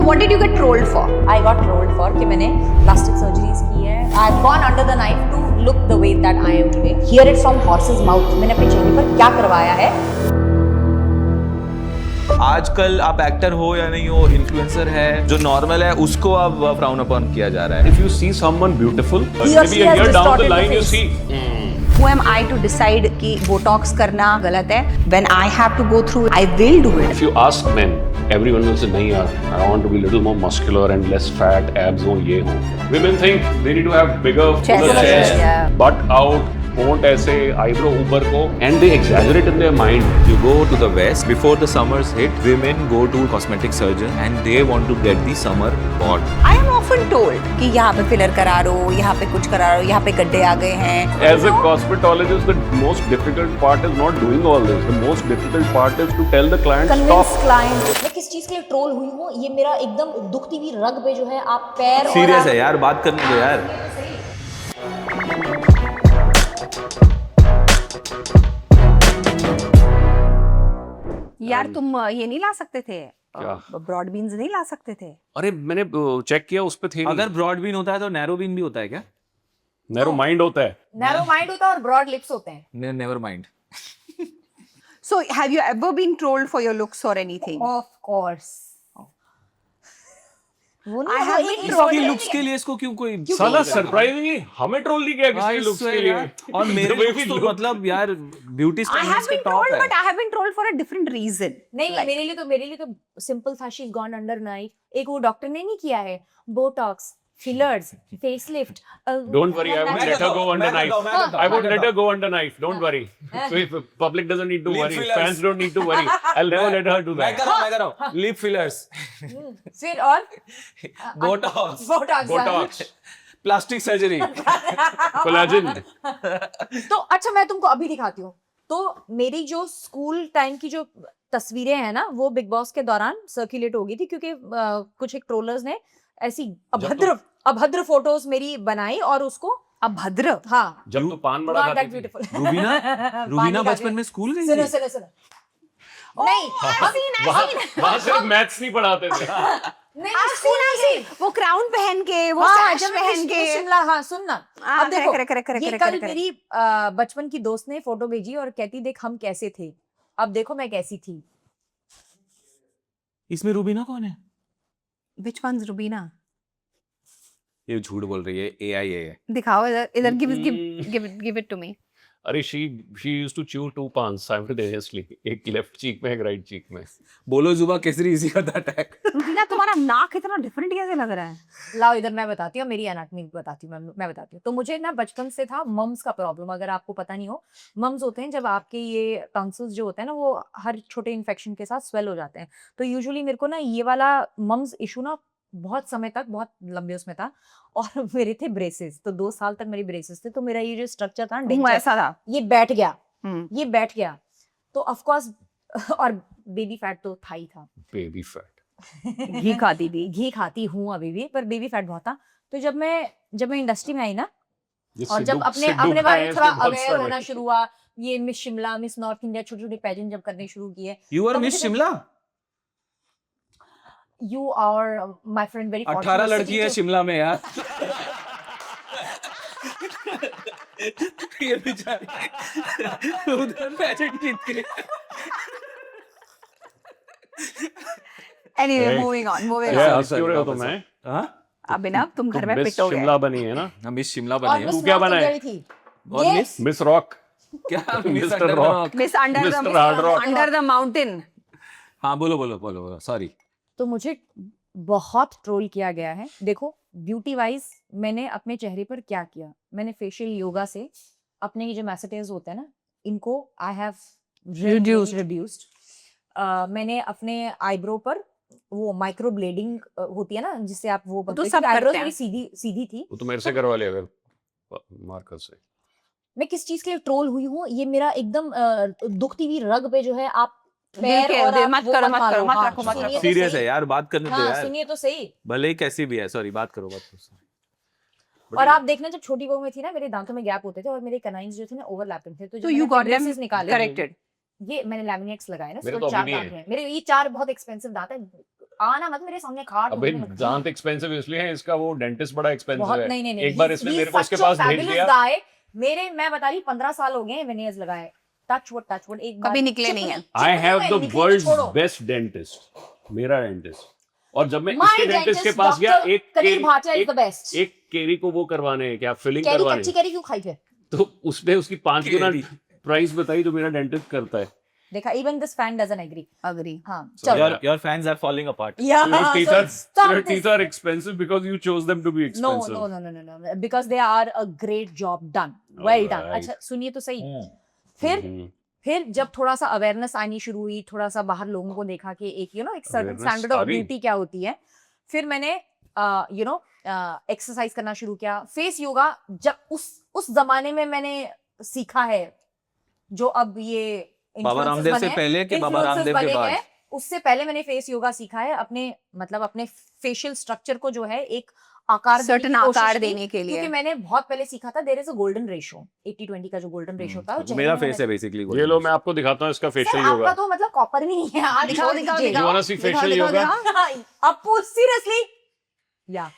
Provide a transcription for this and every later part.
What did you get trolled for? I got trolled for कि मैंने plastic surgeries की है. I've gone under the knife to look the way that I am today. Hear it from horse's mouth. मैंने अपने चेहरे पर क्या करवाया है? आजकल आप एक्टर हो या नहीं हो, इन्फ्लुएंसर है, जो नॉर्मल है उसको अब फ्राउन अपॉन किया जा रहा है. If you see someone beautiful, He or she maybe a has year down the distorted the line you face. see. Who am I to decide कि botox करना गलत है? When I have to go through, I will do it. If you ask men, everyone will say, नहीं यार, I want to be little more muscular and less fat, abs हो, ये हो. Women think they need to have bigger Chest, yeah. butt out, होंठ ऐसे, eyebrow ऊपर को, and they exaggerate in their mind. You go to the west before the summers hit. Women go to cosmetic surgeon and they want to get the summer bod. I am often told कि यहाँ पे filler करा रो, यहाँ पे कुछ करा रो, यहाँ पे गड्ढे आ गए हैं. As a cosmetologist, the most difficult part is not doing all this. The most difficult part is to tell the client, Convince stop. client. मैं किस चीज के लिए ट्रोल हुई हूँ? ये मेरा एकदम दुखती हुई रग पे जो है आप पैर और सीरियस आप- है यार, बात करने दो यार. यार तुम ये नहीं ला सकते थे? क्या? ब्रॉड बीन्स नहीं ला सकते थे? अरे मैंने चेक किया उस पे थे अगर ब्रॉड बीन होता है तो नैरो बीन भी होता है क्या? नैरो माइंड होता है. नैरो माइंड होता है और ब्रॉड लिप्स होते हैं. Never mind. So have you ever been trolled for your looks or anything? Of course. वो नहीं I वो have एक been troll इसकी है। लुक्स के लिए इसको क्यों कोई साला सरप्राइजिंगली हमें ट्रोल नहीं किया किसी लुक्स के लिए. और मेरे The way looks we तो look. मतलब यार ब्यूटी I स्टैंडर्ड्स have के been टॉप trolled, है. but I have been trolled for a different reason. नहीं मेरे लिए तो सिंपल था. She gone under knife. एक वो डॉक्टर ने नहीं किया है Botox, fillers, facelift. Don't worry, I won't let her go under knife. I won't let her go under knife. Don't worry. So if public doesn't need to Lip worry, fillers. fans don't need to worry. I'll never let her do मैं that. कर रहा हूँ lip fillers, फिर और Botox, Botox, plastic surgery. collagen. तो अच्छा मैं तुमको अभी दिखाती हूँ. तो मेरी जो स्कूल टाइम की जो तस्वीरें हैं ना वो बिग बॉस के दौरान सर्कुलेट हो गई थी क्योंकि कुछ एक ट्रोलर्स ने ऐसी अभद्र फोटोज मेरी बनाई और उसको अभद्र. हाँ जब तो पान बड़ा not that खाती थी. beautiful. रूबीना बचपन में स्कूल गई सुनो थी. सुनो सुनो नहीं वहाँ सिर्फ मैथ्स नहीं पढ़ाते थे. नहीं वो क्राउन पहन के, वो हाँ, sash जब मैं पहन के. शिमला हाँ सुनना. अब देखो correct, ये correct, कल correct. मेरी बचपन की दोस्त ने फोटो भेजी और कहती देख हम कैसे थे. अब देखो मैं कैसी थी. इसमें रूबीना कौन है? Which one's Rubina? ये झूठ बोल रही है, AI है. दिखाओ इधर इधर give it to me. अरे she used to chew 2 pans simultaneously. एक लेफ्ट चीक में एक राइट चीक में. बोलो जुबा केसरी इजी का अटैक. रुबीना तुम्हारा नाक इतना डिफरेंट कैसे लग रहा है? लाओ इधर मैं बताती हूँ मेरी एनाटॉमी बताती हूँ मैं बताती हूँ. तो मुझे ना बचपन से था मम्स का प्रॉब्लम. अगर आपको पता नहीं हो, मम्स होते हैं जब आपके ये टॉन्सिल्स जो होते हैं ना वो हर छोटे इन्फेक्शन के साथ स्वेल हो जाते हैं. तो यूजुअली मेरे को ना ये वाला मम्स इशू ना बहुत समय तक बहुत लंबे उसमें था और मेरे थे ब्रेसेस. तो 2 साल तक मेरे ब्रेसेस थे. तो मेरा ये जो स्ट्रक्चर था वो ऐसा था. ये बैठ गया. हम्म. ये बैठ गया. तो ऑफ कोर्स और बेबी फैट तो था ही था. Baby fat. घी खाती थी. घी खाती हूँ अभी भी पर बेबी फैट बहुत था. तो जब मैं इंडस्ट्री में आई ना ये और जब सिद्धू अपने बारे है, में थोड़ा इसके बहुत अवेयर सारे. होना शुरू हुआ, ये miss Shimla, miss north India, छोटे छोटे पेजेंट जब करने शुरू किए. यू आर तो मिस मुझे- Shimla. You are my friend very 18 लड़की है शिमला में यार. ये बेचारी उधर पैजेंट जीत के. Anyway, Hey. moving on. Yeah, sorry, हंस क्यों रहे हो वापस तुम्हें? हाँ, अभिनव तुम घर में मिस पिटोगे. शिमला बनी है ना. हम मिस शिमला और बने हैं. मिस तू क्या नॉर्थ बना है? इंडिया थी. और ये- मिस मिस रॉक. क्या? Miss Mr. Under Rock. Miss under Mr. Hard Rock. Under the mountain. हाँ बोलो सॉरी. तो मुझे बहुत ट्रोल किया गया है. देखो ब्यूटी वाइज मैंने अपने चेहरे पर क्या किया. मैंने फेशियल योगा से अपने ये जो मैसेटेज होते हैं ना इनको आई हैव रिड्यूस्ड. मैंने अपने आईब्रो पर वो माइक्रो ब्लेडिंग होती है ना जिससे आप वो तो सब आईब्रो करते हैं. मेरी सीधी थी. वो तो मेरे से करवा लिया अगर मार्कर से. मैं किस चीज के लिए ट्रोल हुई हूँ ये मेरा एकदम दुखती हुई रग पे जो है आप दिल पैर के- और दिल- आप मत वो करो, मत मारो. करो, मत हाँ, रखो, मत सुनिए रखो. तो सीरियस सही. है यार, बात करने दो हाँ यार. सुनिए तो सही. भले ही कैसी भी है, सॉरी बात करो. और आप देखना जब छोटी बहू में थी ना मेरे दांतों में गैप होते थे और मेरे कनाइंस जो थे ना ओवरलैपिंग थे. तो So जब you मैंने got them braces निकाले corrected. ये मैंने लैमिनेट्स लगाए ना. मेरे तो तो 4 अभी भी दांत हैं. हैं मेरे. ये 4 बहुत एक्सपेंसिव दांत हैं. आना मत मेरे सामने खाट अबे मुझे मत- दांत एक्सपेंसिव इसलिए है, इसका वो डेंटिस्ट बड़ा एक्सपेंसिव बहुत है। नहीं नहीं नहीं एक बार he's- इसने he's मेरे को उसके such a पास भेज fabulous दिया। guy. मेरे मैं बता रही 15 साल हो गए वेनियर्स लगाए, टच वुड एक बार कभी निकले नहीं है। आई हैव द निकले तो वर्ल्ड्स छोड़ो। बेस्ट डेंटिस्ट, मेरा डेंटिस्ट। और जब मैं My इसके डेंटिस्ट के dentist, पास गया, Dr. Kareem Bhatia is the best. एक केरी को वो करवाने, क्या फिलिंग कैरी करवाने, कच्ची कैरी क्यों खाई फिर? तो उसने उसकी 5 गुना प्राइस बताई जो मेरा डेंटिस्ट करता है। देखा, even this fan doesn't agree. Agree. हाँ, So चलो. your fans are falling apart. Yeah, Your teeth so are- stop your this. teeth are expensive because you chose them to be No, expensive. no. Because they are a great job done. Well done. Alright. अच्छा सुनिए तो सही. Hmm. हम्म। फिर जब थोड़ा सा awareness आनी शुरू हुई, थोड़ा सा बाहर लोगों को देखा कि एक एक सर्टेन Awareness स्टैंडर्ड आ ऑफ गई। ब्यूटी क्या होती है, फिर मैंने एक्सरसाइज करना शुरू किया, फेस योगा। जब उस जमाने में मैंने सीखा है, जो अब ये बाबा influencers रामदेव से बने, पहले कि बाबा influencers रामदेव के बने बाद? हैं, उससे पहले मैंने फेस योगा सीखा है, अपने फेशियल स्ट्रक्चर को जो है एक आकार देने Certain की कोशिश आकार की, देने के लिए। क्योंकि मैंने बहुत पहले सीखा था there is a golden ratio, 80-20 का जो गोल्डन रेशियो था, वो चेहरे मेरा में फेस है बेसिकली। ये लो मैं आपको दिखाता हूँ इसका सर, फेशियल आपका योगा। तो मतलब कॉपर भी नहीं है। आप दिखाओ, show दिखाओ, दीजिए। दिखाओ। You wanna see facial दिखाओ, yoga? दिखाओ। Appu, seriously? Yeah.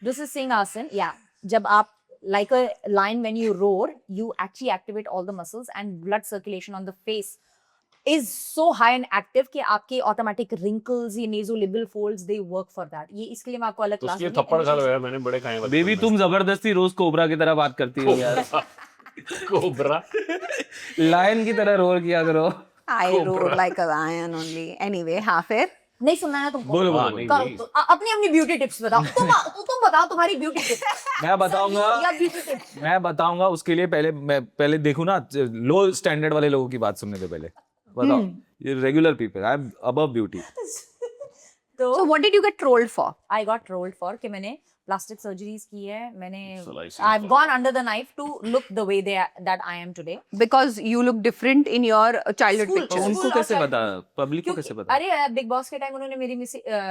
This is Singhasan. Yeah. जब आप like a lion when you roar, you actually activate all the muscles and blood circulation on the face is so high and active कि आपके automatic wrinkles, ये nasolabial folds, they work for that. ये इसके लिए मैं आपको अलग तो क्लास उसके थप्पड़ खा लो यार, मैंने बड़े खाए हैं बचपन बेबी में। तुम जबरदस्ती रोज कोबरा की तरह बात करती हो यार। कोबरा। लायन की तरह रोर किया करो। I roar like a lion only. Anyway, हाँ फिर नहीं सुनना है तुमको? बोलो हाँ, बोलो नहीं, बोलो। नहीं। करो, अपनी अपनी ब्यूटी टिप्स बताओ। तुम बताओ तुम्हारी ब्यूटी टिप्स। मैं बताऊंगा। या ब्यूटी टिप्स। मैं बताऊंगा उसके लिए पहले देखूं ना, लो स्टैंडर्ड वाले लोगों की बात सुनने से पहले बताओ। ये regular people, I am above beauty. तो so what did you get trolled for? I got trolled for कि मैंने प्लास्टिक सर्जरीज की है, मैंने Slicing I've gone under the knife to look the way that I am today. Because you look different in your childhood School- pictures. उनको School कैसे outside- पता, public को कैसे पता? अरे बिग बॉस के टाइम उन्होंने मेरी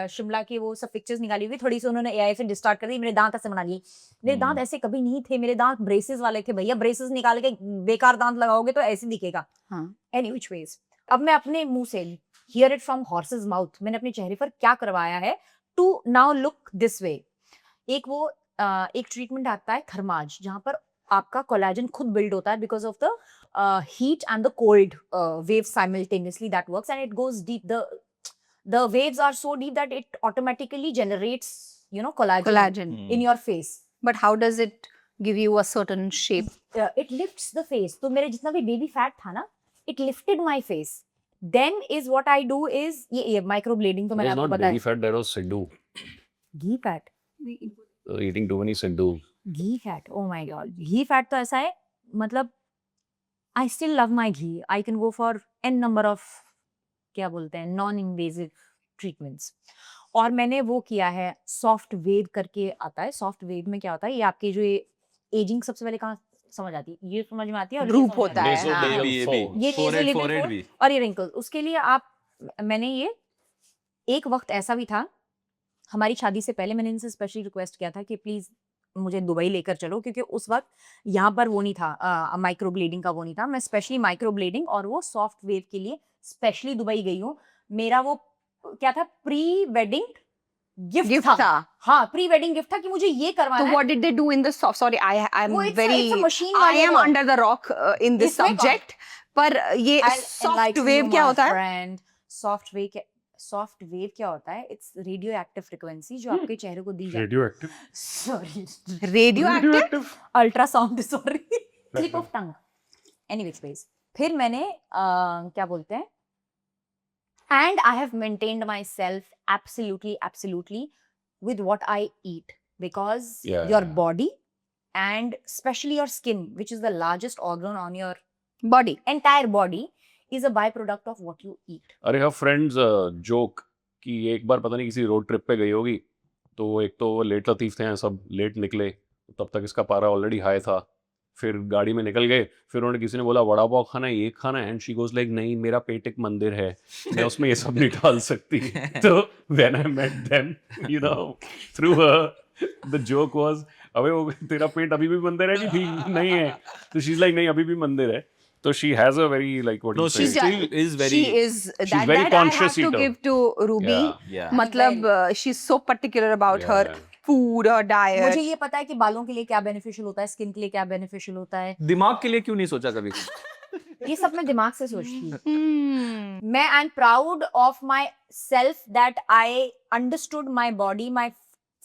शिमला की वो सब पिक्चर्स निकाली हुई, थोड़ी सी उन्होंने एआई से डिस्टार्ट कर दी, मेरे दांत ऐसे बना लिए। मेरे दांत ऐसे कभी नहीं थे, मेरे दांत ब्रेसेस वाले थे भैया। ब्रेसेस निकाल के बेकार दांत लगाओगे तो ऐसे दिखेगा। हाँ। एनी व्हिच वेज, अब मैं अपने मुंह से hear it from horse's mouth, मैंने अपने चेहरे पर क्या करवाया है to now look this way. एक ट्रीटमेंट आता है थर्माज, जहां पर आपका कोलेजन खुद बिल्ड होता है because of the heat and the cold wave simultaneously that works and it goes deep. the waves are so deep that it automatically generates collagen in your face. But how does it give you a certain shape? It lifts the face. तो मेरे जितना भी baby fat था ना, it lifted my face. Then is what I do is ये microblading तो मैंने That is आपको not बताया। belly fat, that was Sidhu. Ghee fat. Eating too many Sidhu. Ghee fat. Oh my god. Ghee fat तो ऐसा है, मतलब I still love my ghee. I can go for n number of क्या बोलते हैं non invasive treatments. और मैंने वो किया है सॉफ्ट वेव करके आता है। सॉफ्ट वेव में क्या होता है, ये आपकी जो एजिंग सबसे पहले कहाँ समझ आती है, ये समझ में आती है और ये रूप समझ में होता आती है, हाँ। Nasolabial ये fold. ये Forehead, nasolabial forehead fold भी। और ये रिंकल्स। उसके लिए मैंने ये एक वक्त ऐसा भी था, हमारी शादी से पहले मैंने इनसे स्पेशली रिक्वेस्ट किया था कि प्लीज मुझे दुबई लेकर चलो, क्योंकि उस वक्त यहाँ पर वो नहीं था, माइक्रो ब्लेडिंग का वो नहीं था। मैं स्पेशली माइक्रो ब्लेडिंग और वो सॉफ्ट वेव के लिए स्पेशली दुबई गई हूँ। मेरा वो क्या था, प्री वेडिंग गिफ्ट था। हाँ, प्री वेडिंग गिफ्ट था कि मुझे ये करवाना So है। what did they do in the soft? Sorry, I'm वो it's very. a machine I वाले am वो। under the rock in this इसमें कौन? subject. पर ये I'll soft enlighten wave you, क्या my होता है? friend. सॉफ्ट वेव क्या होता है? इट्स रेडियो एक्टिव फ्रिक्वेंसी जो आपके चेहरे को दी जाती है। Radioactive. Sorry, Radioactive? Ultrasound, sorry, slip of tongue. Anyways please, फिर मैंने क्या बोलते हैं, and I have maintained my self absolutely with what I eat, because Yeah. your body and especially your skin, which is the largest organ on your Body. entire body, is a byproduct of what you eat. अरे हाँ friends, joke कि एक बार पता नहीं किसी road trip पे गई होगी, तो एक तो लेट लतीफ थे, सब लेट निकले, तब तक इसका पारा ऑलरेडी हाई था। फिर गाड़ी में निकल गए, फिर उन्होंने किसी ने बोला वड़ा पाव खाना है, ये खाना है, एंड शी गोज लाइक नहीं मेरा पेट एक मंदिर है, मैं उसमें ये सब नहीं डाल सकती। तो when I met them, you know, through her the joke was, अबे वो तेरा पेट अभी भी मंदिर है कि ठीक नहीं है? तो शी इज लाइक नहीं अभी भी मंदिर है। So she has a very like what do No, you she say? still is very. She is that, very that conscious I have to eater. give to Ruby. Yeah. Yeah. मतलब she's so particular about her Yeah. food, her diet. मुझे ये पता है कि बालों के लिए क्या बेनिफिशियल होता है, स्किन के लिए क्या बेनिफिशियल होता है, दिमाग के लिए क्यों नहीं सोचा कभी? ये सब मैं दिमाग से सोचती हूँ। Hmm. मैं I am proud of my self that I understood my body, my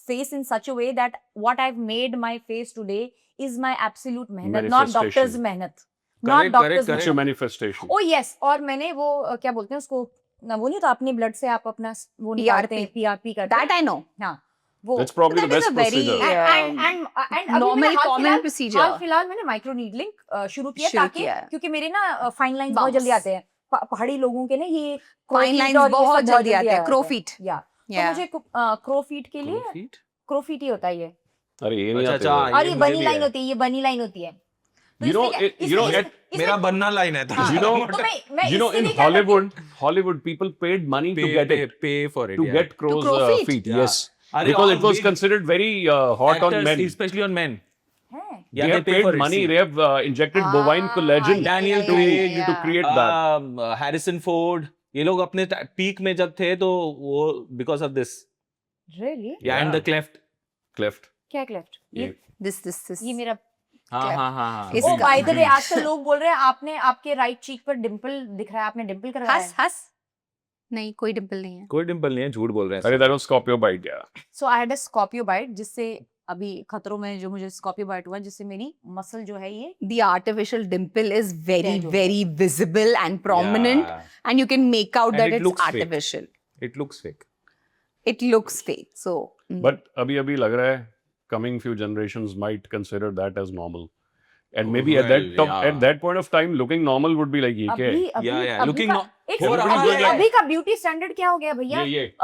face in such a way that what I have made my face today is my absolute मेहनत, नॉट Manifestation. डॉक्टर्स मेहनत, not Correct, doctors correct, It's your manifestation. O yes. और मैंने वो क्या बोलते हैं उसको ना, वो नहीं होता अपने ब्लड से आप अपना वो निकालते हैं, पीआरपी करते That I know. हाँ वो That's probably that the is best a very, procedure. and normal common procedure. हाल फिलहाल मैंने माइक्रो नीडलिंग शुरू किया शुरू ताकि किया है। क्योंकि मेरे ना फाइन लाइंस बहुत Bumps. जल्दी आते हैं, पहाड़ी लोगों के ना ये Fine lines बहुत जल्दी आते हैं, crow feet. या तो Yeah. मुझे क्रो फीट के लिए Feet? क्रो फीट ही होता है ये, अरे ये नहीं अच्छा, आते अच्छा, हैं। और ये ये मुझे बनी भी लाइन है। होती है, ये बनी लाइन होती है। तो You know, इसलिए- you know, इसलिए- at- इसलिए- मेरा बनना लाइन है था। You know, तो मैं you know, in इसलिए क्या करती हूँ? Hollywood, people paid money to get it, pay for it. to yeah. get crow's crow feet? feet. Yeah. Yes, अरे because और it was big considered very hot on actors, men. especially on men. हैं? Yeah, they have pay paid for it, money. see. They have injected bovine collagen Daniel to Craig, to create that. Harrison Ford, ये लोग अपने peak में जब थे तो वो because of this. Really? Yeah, and the Yeah. cleft. Cleft. क्या cleft? ये This. ये मेरा हाँ Cleft. हाँ हाँ इस- ओ इसका- बाय द वे आजकल लोग बोल रहे हैं आपने आपके राइट चीक पर डिंपल दिख रहा है, आपने डिंपल करवाया हंस है। हंस नहीं, कोई डिंपल नहीं है। कोई डिंपल नहीं है, झूठ बोल रहे हैं अरे that was Scorpio bite, yeah. So I had a Scorpio bite, जिससे अभी खतरों में जो मुझे स्कॉर्पियो बाइट हुआ, जिससे मेरी मसल जो है ये The artificial dimple is very Dead हो गया। very visible and prominent, Yeah. and you can make out And that it it's looks fake. artificial. It looks fake. It looks fake. So But अभी लग रहा है coming few generations might consider that as normal. And maybe Well, yeah. at that point of time, looking normal would be like ये क्या है? अभी अभी Yeah, yeah. अभी Looking का no- एक हो second, रहा है। अभी का ब्यूटी स्टैंडर्ड क्या हो गया भैया? ये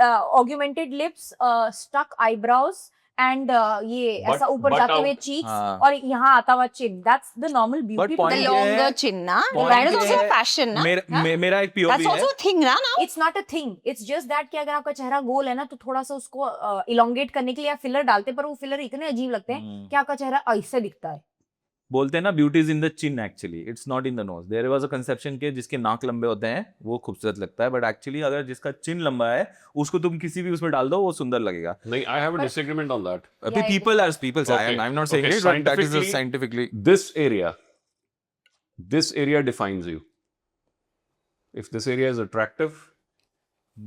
augmented lips, stuck eyebrows and ये But- ऐसा ऊपर but जाते हुए out- चीक्स हाँ। और यहाँ आता हुआ chin, that's the normal beauty. point the ये longer है- chin, na? point That is ये also है- a fashion, na? मेरा एक POV That's है. also a thing, na? Now. It's not a thing, it's just that कि अगर आपका चेहरा गोल है ना तो थोड़ा सा उसको इलोंगेट करने के लिए आप फिलर डालते हैं, पर वो फिलर इतने अजीब लगते हैं कि आपका चेहरा ऐसे दिखता है। बोलते हैं ना beauty is in the chin, actually it's not in the nose. There was a conception के जिसके नाक लंबे होते हैं वो खूबसूरत लगता है, बट एक्चुअली अगर जिसका चिन लंबा है उसको तुम किसी भी उसमें डाल दो वो सुंदर लगेगा. नहीं, I have a disagreement on that. अभी Yeah, people say, Okay. I'm not saying Okay, it, but that is scientifically- scientifically. This area defines you. If this area is attractive,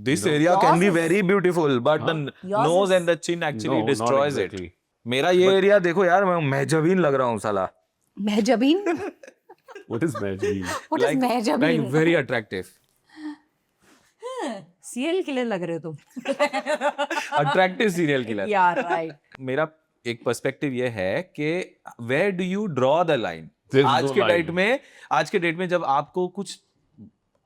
This No. area can be Yours is- very beautiful, but the Yours nose is- and the chin actually no, not destroys it. exactly. मेरा ये area देखो यार, मैं मेहजबीन लग रहा हूँ साला. Mehjabeen? What is magic? What is Mehjabeen? Like very attractive. Serial killer लग रहे हो तुम। Attractive serial killer. यार राइट। मेरा एक पर्सपेक्टिव ये है कि where do you draw the line? There's आज no के line. डेट में जब आपको कुछ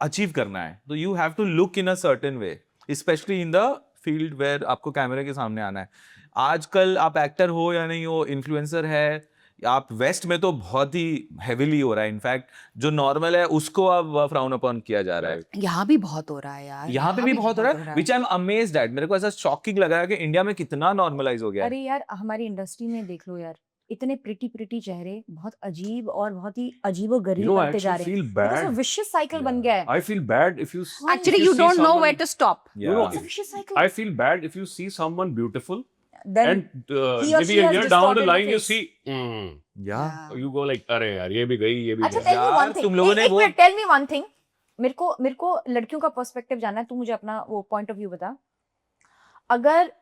अचीव करना है तो you have to look in a certain way, specially in the field where आपको कैमरे के सामने आना है. आजकल आप एक्टर हो या नहीं हो, इन्फ्लुएंसर है, आप वेस्ट में तो बहुत ही हेविली हो रहा है. इनफैक्ट जो नॉर्मल है उसको अब फ्राउन अपॉन किया जा रहा है. यहाँ भी बहुत हो रहा है यार. यहाँ पे भी बहुत हो रहा है, विच आई एम अमेज्ड एट. मेरे को ऐसा शॉकिंग लग रहा है कि इंडिया में कितना नॉर्मलाइज हो गया है. अरे यार हमारी इंडस्ट्री में देख लो यार, इतने प्रिटी चेहरे बहुत अजीब और बहुत ही अजीबोगरीब You know, I बनते जा actually रहे feel हैं। Because bad. a vicious cycle बन गया है। I feel bad if you. Actually, if you see don't know someone- where to stop. Yeah. No, It's a vicious cycle. I feel bad if you see someone beautiful Then and he or maybe she a has year down the distorted line the you face. see. Yeah. You go like, अरे यार ये भी गई, ये भी अच्छा गई. Tell me यार, वन थिंग, तुम लोगों ने वो- टेल मी वन थिंग, मेरे को लड़कियों का पर्सपेक्टिव जानना है, तू मुझे अपना वो पॉइंट ऑफ व्यू बता. अगर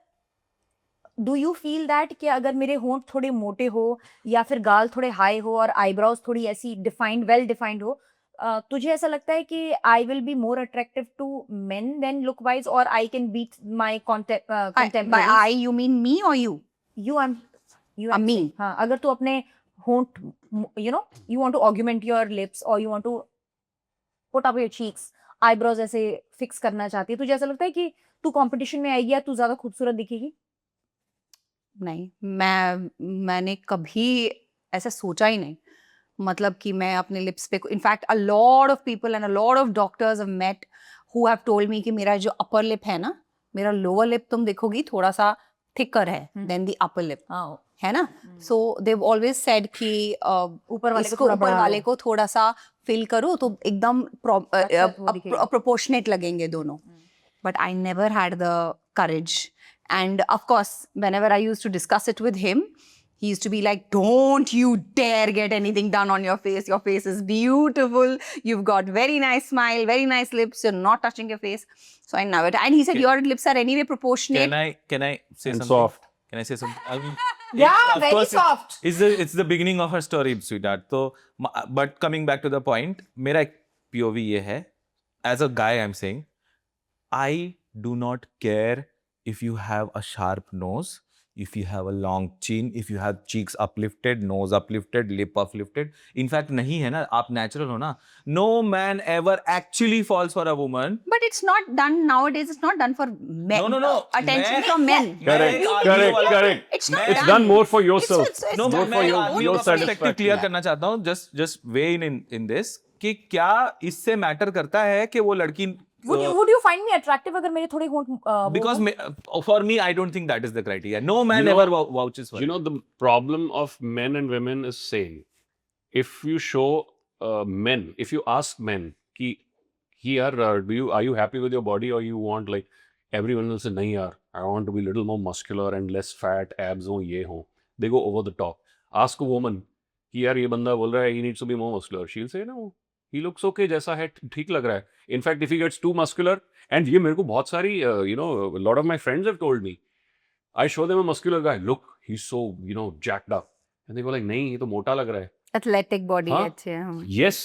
डू यू फील दैट कि अगर मेरे होंठ थोड़े मोटे हो या फिर गाल थोड़े हाई हो और आईब्रोज थोड़ी ऐसी डिफाइंड वेल डिफाइंड हो, तुझे ऐसा लगता है कि I will be more attractive to men than look wise, और I can beat my By contemporaries? I, you mean me or you? you Me. हाँ, अगर तू अपने होंठ, you know, you want to augment your lips or you want to put up your cheeks, eyebrows ऐसे fix करना चाहती है, तुझे ऐसा लगता है कि तू कंपटीशन में आएगी या तू ज्यादा खूबसूरत दिखेगी? नहीं, मैंने कभी ऐसा सोचा ही नहीं. मतलब कि मैं अपने लिप्स पे, in fact a lot of people and a lot of doctors have met who have told me कि मेरा जो अपर लिप है ना, मेरा लोअर लिप तुम देखोगी थोड़ा सा थिकर है देन द अपर लिप. हाँ, है ना? So they've always said कि ऊपर वाले को इसको थोड़ा ऊपर बढ़ाओ। वाले को थोड़ा सा fill करो तो एकदम अच्छा वो दिखेगा। proportionate लगेंगे दोनों. But I never had the courage. And of course, whenever I used to discuss it with him, he used to be like, don't you dare get anything done on your face. Your face is beautiful. You've got very nice smile, very nice lips. You're not touching your face. So I never. And he said, your lips are anyway proportionate. Can I say And something? soft. Can I say something? I mean, Yeah, of very course soft. It's the beginning of her story, sweetheart. So, but coming back to the point, मेरा एक POV ये है. As a guy, I'm saying, I do not care if you have a sharp nose, if you have a long chin, if you have cheeks uplifted, nose uplifted, lip uplifted. In fact, नहीं है ना, आप natural हो ना. No man ever actually falls for a woman. But it's not done nowadays. It's not done for men. No. Attention मैं- from men. Correct, मैं- correct, correct. It's not It's done. done more for yourself. It's No, done मैं for your- आदमी your का perspective satisfaction. clear Yeah. करना चाहता हूँ. Just weigh in this कि क्या इससे मैटर करता है कि वो लड़की Would you find me attractive अगर मेरे थोड़े होंठ वो because हो? for me I don't think that is the criteria. No man You know- ever vouches for You it. know, the problem of men and women is same. If you show men, if you ask men, ki, here, are you happy with your body, or you want, like, everyone will say, nahi yaar, I want to be a little more muscular and less fat, abs ho, ye ho. They go over the top. Ask a woman, कि यार ये बंदा बोल रहा है he needs to be more muscular. She'll say no, he looks okay, जैसा है ठीक लग रहा है. In fact, if he gets too muscular, and ये मेरे को बहुत सारी a lot of my friends have told me, I show them a muscular guy, look, he's so jacked up, and they go like, नहीं ये तो मोटा लग रहा है. Athletic body. Huh? अच्छे, हाँ. Yes.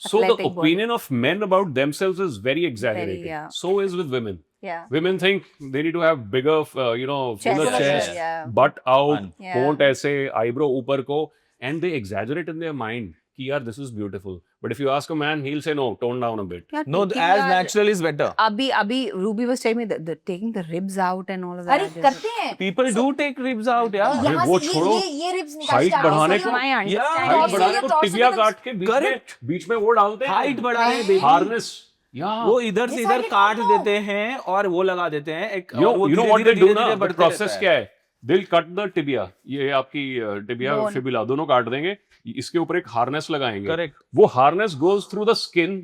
So the Athletic body. opinion of men about themselves is very exaggerated. yeah. So is with women. Yeah. Women think they need to have bigger, fuller chest, Yeah. butt out, Fun. Yeah. होंठ ऐसे, eyebrow ऊपर को, and they exaggerate in their mind कि यार this is beautiful. But if you ask a man, he'll say no, tone down a bit. Yeah, No, taking as the- natural is better. Abhi Ruby was telling me that taking the ribs out and all of that. अरे is- करते हैं People do take ribs out, yeah. अरे यहाँ वो से छोड़ो, ये ribs निकाल height के आगे बढ़ाने से को- जो- My understanding. Yeah, height torso बढ़ाने के को torso टिबिया के काट के Correct. बीच में वो डालते हैं. Height बढ़ाने baby. हार्नेस. वो इधर से ये इधर सारे काट काम तो- देते हैं और वो लगा देते हैं एक You और वो know धीरे- what they धीरे- do धीरे- ना? धीरे The बढ़ते process रहता क्या है? They'll cut the tibia. ये आपकी टिबिया Bone. फिबुला दोनों काट देंगे. इसके ऊपर एक हार्नेस लगाएंगे. Correct. वो harness goes through the skin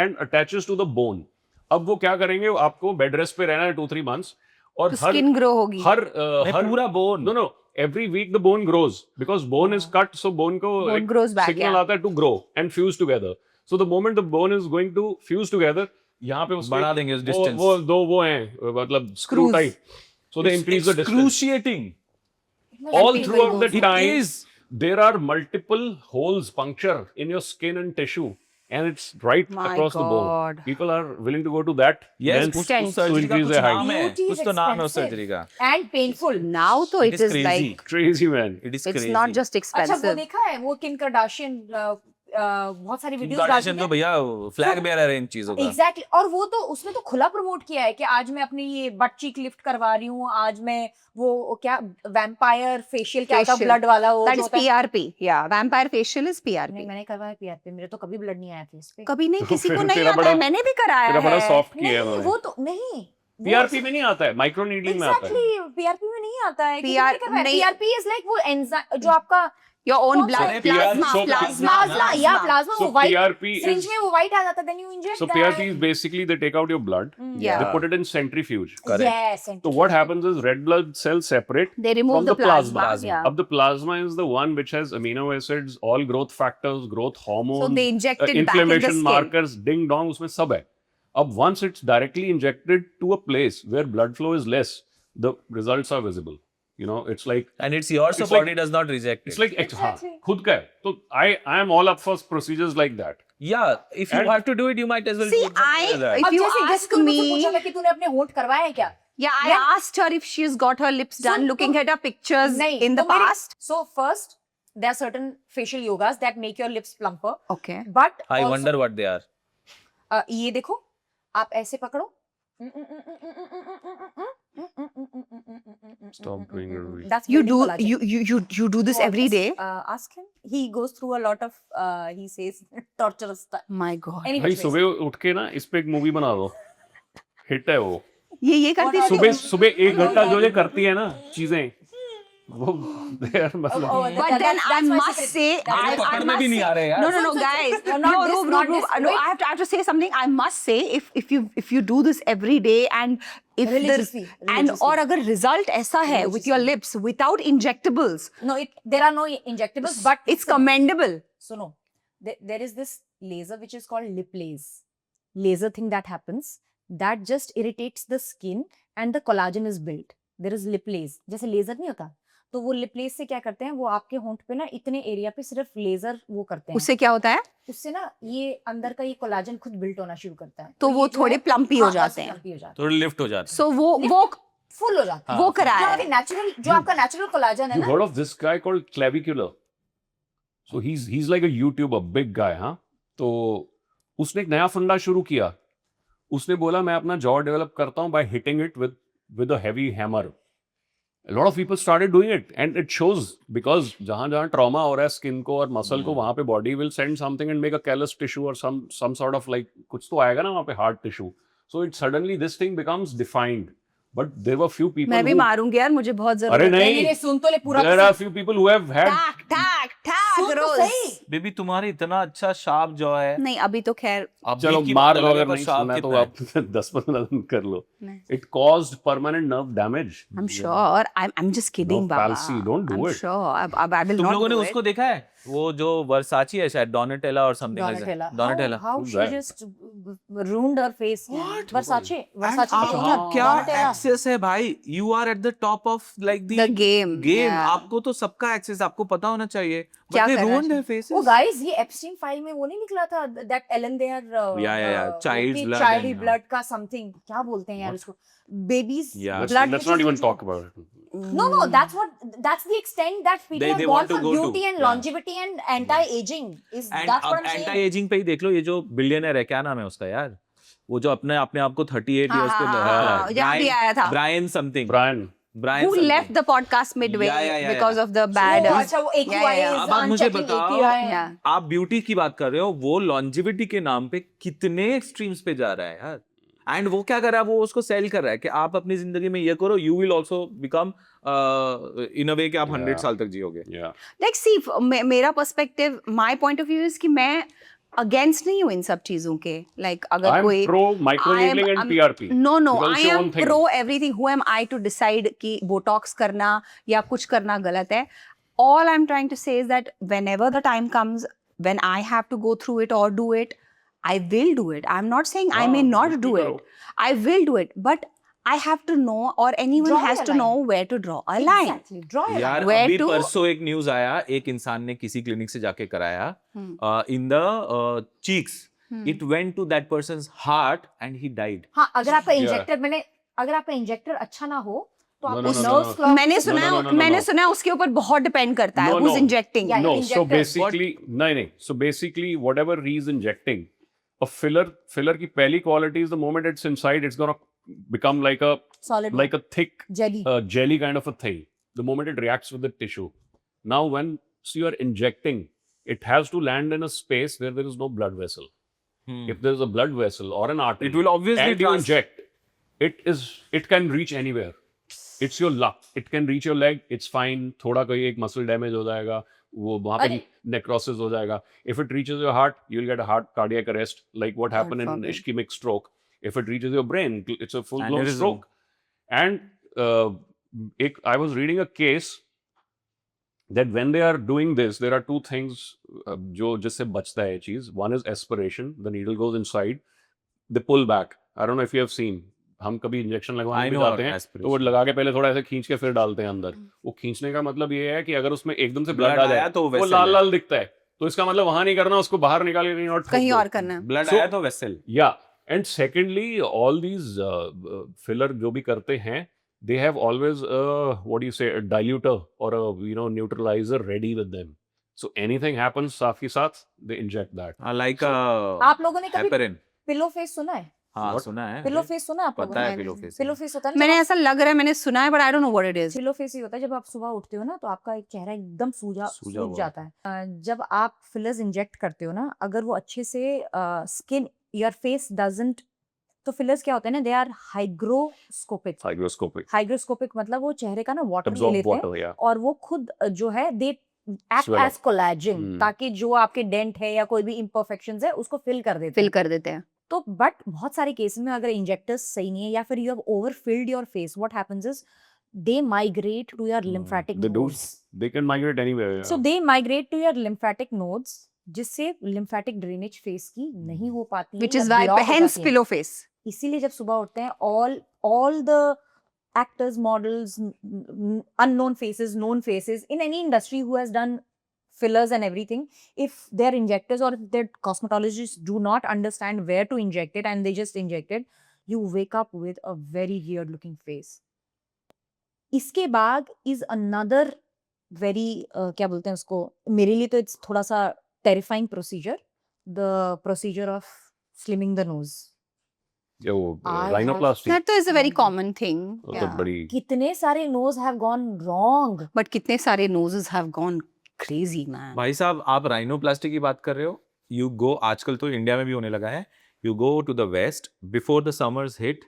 and attaches to the bone. अब वो क्या करेंगे? आपको बेड रेस्ट पे रहना है 2-3 months और तो skin grow होगी. नहीं, पूरा bone. No. Every week the bone grows because bone is cut, so bone को Bone एक grows back, signal yeah. आता है to grow and fuse together. So the moment the bone is going to fuse together, यहाँ पे उसके बढ़ा देंगे उस वो- distance. वो दो वो हैं मतलब screw Screws. type. So they increase the distance. Excruciating. All People throughout go the through. time, is. there are multiple holes puncture in your skin and tissue, and it's right My across the bone. God. People are willing to go to that Yes, length कुछ Extent. तो surgery का increase कुछ their height. नाम है. Beauty is कुछ तो नाम है उस expensive. सर्जरी का. and painful. Now तो It it is is crazy. like Crazy man. It is it's crazy. not just अच्छा वो expensive. देखा है वो किम कार्दाशियन बहुत सारी Kim वीडियोस Kardashian तो भैया फ्लैग बेयरर है इन चीजों का. एग्जैक्टली और वो तो उसने तो खुला प्रमोट किया है कि आज मैं अपनी ये बट चीक लिफ्ट करवा रही हूँ आज मैं वो क्या वैम्पायर फेशियल क्या था Facial. ब्लड वाला वो That जो is होता है। PRP. Yeah, vampire facial is नहीं PRP. मैंने करवाया पीआरपी मेरे तो कभी ब्लड नहीं आया फेस पे कभी नहीं तो किसी को फिर नहीं तेरा आता है. बड़ा- मैंने भी कराया तेरा बड़ा है. soft किया नहीं है उन्होंने. वो तो नहीं PRP में नहीं आता है, माइक्रो नीडलिंग में आता है. एग्जैक्टली पीआरपी में नहीं आता है नहीं। पीआरपी इज लाइक वो एंजाइम जो आपका Your own कौन blood सा- plasma, So plasma, प्लाज्मा या प्लाज्मा So वो वाइट PRP सिरिंज is में वो वाइट आ जाता है then you inject so PRP is basically they take out your blood, Yeah. they put it in centrifuge. Correct. Yes So what happens is red blood cells separate. They remove From the the plasma. plasma. Yeah. Of the plasma is the one which has amino acids, all growth factors, growth hormones, So they inject it back in the inflammation skin. markers, ding dong, उसमें सब है. अब once it's directly injected to a place where blood flow is less, the results are visible. You know, it's like And it's yours, so It's like- body does not reject it's it. like Exactly. हाँ, खुद का है. So I am all up for procedures like that. Yeah, if you And- have to do it, you might as well See, do something like that. If अब you जैसे ask तूने मुझसे me- पूछा था कि तूने अपने होंठ करवाए हैं क्या Yeah, I Yeah. asked her if she's got her lips done, So, looking at her pictures नहीं in the तो मेरे- past. so first there are certain facial yogas that make your lips plumper Okay. but I also, wonder what they are. ये देखो आप ऐसे पकड़ो Stop doing it, Ruby. That's You building do collagen. you do this every day. Ask him. He goes through a lot of he says torturous stuff. My God. Any भाई which ways. सुबह उठ के ना इस पे एक movie बना दो. हिट है वो. ये करती What थी. are सुबह 1 घंटा जो ये करती है ना चीजें वो there मतलब But then I must say, I पकड़ में must भी नहीं say- आ रहे यार। No, guys. No, No, not this, Roop, not Roop, this. no, Wait. I have to say something. I must say, if you do this every day and if Religiously, and or अगर result ऐसा है with your lips without injectables, No, there are no injectables, but it's commendable. So no, there is this laser which is called lip laser thing that happens that just irritates the skin and the collagen is built. There is lip laser, जैसे laser नहीं होता, तो वो lip less से क्या करते हैं, वो आपके होंठ पे ना इतने एरिया पे सिर्फ लेजर वो करते हैं, उससे क्या होता है? उससे ना ये अंदर का ये कोलाजन खुद बिल्ट होना शुरू करता है, तो ये वो जो थोड़े है, प्लम्पी हो हाँ, जाते हैं। plumpy हो जाते थोड़े लिफ्ट हो जाते हैं। So वो फुल हो जाता है, वो कराया है। नेचुरल जो आपका नेचुरल कोलाजन है you ना, heard of this guy called Clavicular? So he's like a YouTuber, big guy, हाँ? तो उसने एक नया फंडा शुरू किया। उसने बोला मैं अपना जॉ डेवलप करता हूँ by hitting it with a heavy hammer. A lot of people started doing it and it shows because जहाँ जहाँ trauma हो रहा है skin को और muscle को, वहाँ पे body will send something and make a callus tissue or some sort of like कुछ तो आएगा ना वहाँ पे hard tissue. So it suddenly this thing becomes defined. But there were few people मैं भी who, मारूंगी यार, मुझे बहुत अरे जरूरत है। नहीं, सुन तो ले पूरा, there are few people who have had सुन तो रोज। सही। बेबी तुम्हारे इतना अच्छा शार्प जो है। नहीं अभी तो खैर अब चलो बीच की मार बात दो, अलग है, अगर पर नहीं शार्प सुनना तो कितना है? आप 10-15 दिन कर लो। नहीं। It caused permanent nerve damage. I'm sure. I'm just kidding, No, Baba. Palsy, don't do I'm it. sure. I will तुम not लोगों ने do उसको it. देखा है? वो जो वर्साची है शायद, डोनाटेला और something डोनाटेला। How Who's she that? just ruined her face. Versace आपको क्या Donatella. एक्सेस है भाई? You are at the top of like The game. Yeah. आपको तो सबका एक्सेस आपको पता होना चाहिए। क्या But they करना ruined चाहिए? their faces. Oh guys, ये Epstein फाइल में वो नहीं निकला था that Ellen their Child's blood child and- blood का something, क्या बोलते हैं यार उसको, babies Yeah. blood Let's not even talk about it. No, that's the extent that people They have want gone to for go to. beauty and Yeah. longevity and anti-aging is And that's what अब I'm saying. Anti ageing पे ही देख लो, ये जो billionaire है, क्या नाम है उसका यार, वो जो अपने आप को 38 हाँ, इयर्स पे हाँ, यहाँ भी आया था। Brian something, Brian, Brian Who left the podcast midway Yeah. because of the bad. वो अच्छा वो AQI is अब आप मुझे unchecking बताओ, AQI है। Yeah. आप ब्यूटी की बात कर रहे हो, वो लॉन्जिविटी के नाम पे कितने एक्सट्रीम्स पे जा रहा है यार। एंड वो क्या कर रहा है, वो उसको सेल कर रहा है कि आप अपनी जिंदगी में ये करो, you will also become in a way कि आप 100 Yeah. साल तक जियोगे। yeah. Like see, मेरा perspective, my point of view is कि मैं अगेंस्ट नहीं हूँ इन सब चीजों के। लाइक अगर I'm कोई pro microneedling and PRP. No, Because I it's your am own thing. pro everything. Who am I to decide कि बोटॉक्स करना या कुछ करना गलत है? All I'm trying to say is that whenever the time comes, when I have to go through it or do it, I will do it. I'm not saying I may not do बिल्कुल it. I will do it, but I have to know, or anyone Draw has a to line. know where to draw a line. Exactly. Draw a यार line. Where अभी to- परसों एक news आया, एक इंसान ने किसी क्लिनिक से जाके कराया, in the cheeks, it went to that person's heart and he died. हाँ, अगर आपका Yeah. इंजेक्टर अगर आपका इंजेक्टर अच्छा ना हो तो No, आपको no, no, nerves no. clog मैंने से- सुना no, no, no, मैंने no. सुना है उसके ऊपर बहुत डिपेंड करता है No, who's no. injecting. Yeah, No, so injector. basically, नहीं. So basically, whatever he's injecting, a filler की पहली quality is the moment it's inside, it's gonna become like a thick jelly. jelly kind of a thing. The moment it reacts with the tissue. Now, when you are injecting, it has to land in a space where there is no blood vessel. If there is a blood vessel or an artery, It will obviously and you inject, it can reach anywhere. It's your luck. It can reach your leg. It's fine. थोड़ा कोई एक muscle damage हो जाएगा, वो वहाँ पे अरे! necrosis हो जाएगा. If it reaches your heart, you'll get a heart cardiac arrest, like what happened in forbid. ischemic stroke. If it reaches your brain, it's a full-blown Aneurysm. stroke. And I was reading a case that when they are doing this, there are two things जो जिससे बचता है ये चीज. One is aspiration. The needle goes inside. They pull back. I don't know if you have seen. हम कभी injection लगवाने I भी know जाते हैं aspiration. तो वो लगा के पहले थोड़ा ऐसे खींच के फिर डालते हैं अंदर. वो खींचने का मतलब ये है कि अगर उसमें एकदम से ब्लड Blood आ आया जाए तो वो vessel लाल है. लाल दिखता है, तो इसका मतलब वहां नहीं करना, उसको बाहर निकाल के कहीं और ठोक कहीं दो. और करना है। ब्लड So- आया तो vessel. Yeah, and secondly, all these filler जो भी करते हैं, they have always what do you say, a diluter or a neutralizer ready with them. So anything happens साथ ही साथ, they inject that. लाइक आप लोगों ने कभी हेपेरिन। पिलो फेस सुना है? हाँ What? सुना है। पिलो फेस सुना है आप लोगों पता ने? है पिलो फेस। पिलो फेस होता है ना, मैंने ऐसा लग रहा है मैंने सुना है, but I don't know what it is. Pillow face ही होता है जब आप सुबह उठते हो ना तो आपका एक चेहरा एकदम सूझ हुआ। जाता है। जब आप फिलर्स इंजेक्ट करते हो ना, अगर वो अच्छे से स्किन, योर फेस डजंट तो फिलर्स क्या होते हैं ना, they are hygroscopic. Hygroscopic. Hygroscopic मतलब वो चेहरे का ना वाटर ले Absorb लेते हैं water, yeah. और वो खुद जो है they act Swell as up. Collagen, Hmm. ताकि जो आपके डेंट है या कोई भी इम्परफेक्शंस है उसको फिल कर देते फिल हैं। कर देते हैं. तो बट बहुत सारे केसेस में अगर इंजेक्टर्स सही नहीं है या फिर you have overfilled your face, what happens is they migrate to your lymphatic They do. Nodes. They can migrate anywhere. So they migrate to your lymphatic nodes, जिससे लिम्फेटिक ड्रेनेज फेस की नहीं हो पाती है Which या is why block हो hence जाती है। pillow face. इसीलिए जब सुबह उठते हैं all the actors, models, unknown faces, known faces in any industry who has done fillers and everything, if their injectors or their cosmetologists do not understand where to inject it and they just inject it, you wake up with a very weird looking face. इसके बाद is another very क्या बोलते हैं उसको, मेरे लिए तो it's थोड़ा सा terrifying procedure, the procedure of slimming the nose. Yeah, वो I have- rhinoplasty. That is a very common thing. वो तो Yeah. बड़ी कितने सारे nose have gone wrong. But कितने सारे noses have gone crazy, man. भाई साहब, आप राइनोप्लास्टी की बात कर रहे हो. यू गो, आजकल तो इंडिया में भी होने लगा है. You go to the west before the summers hit.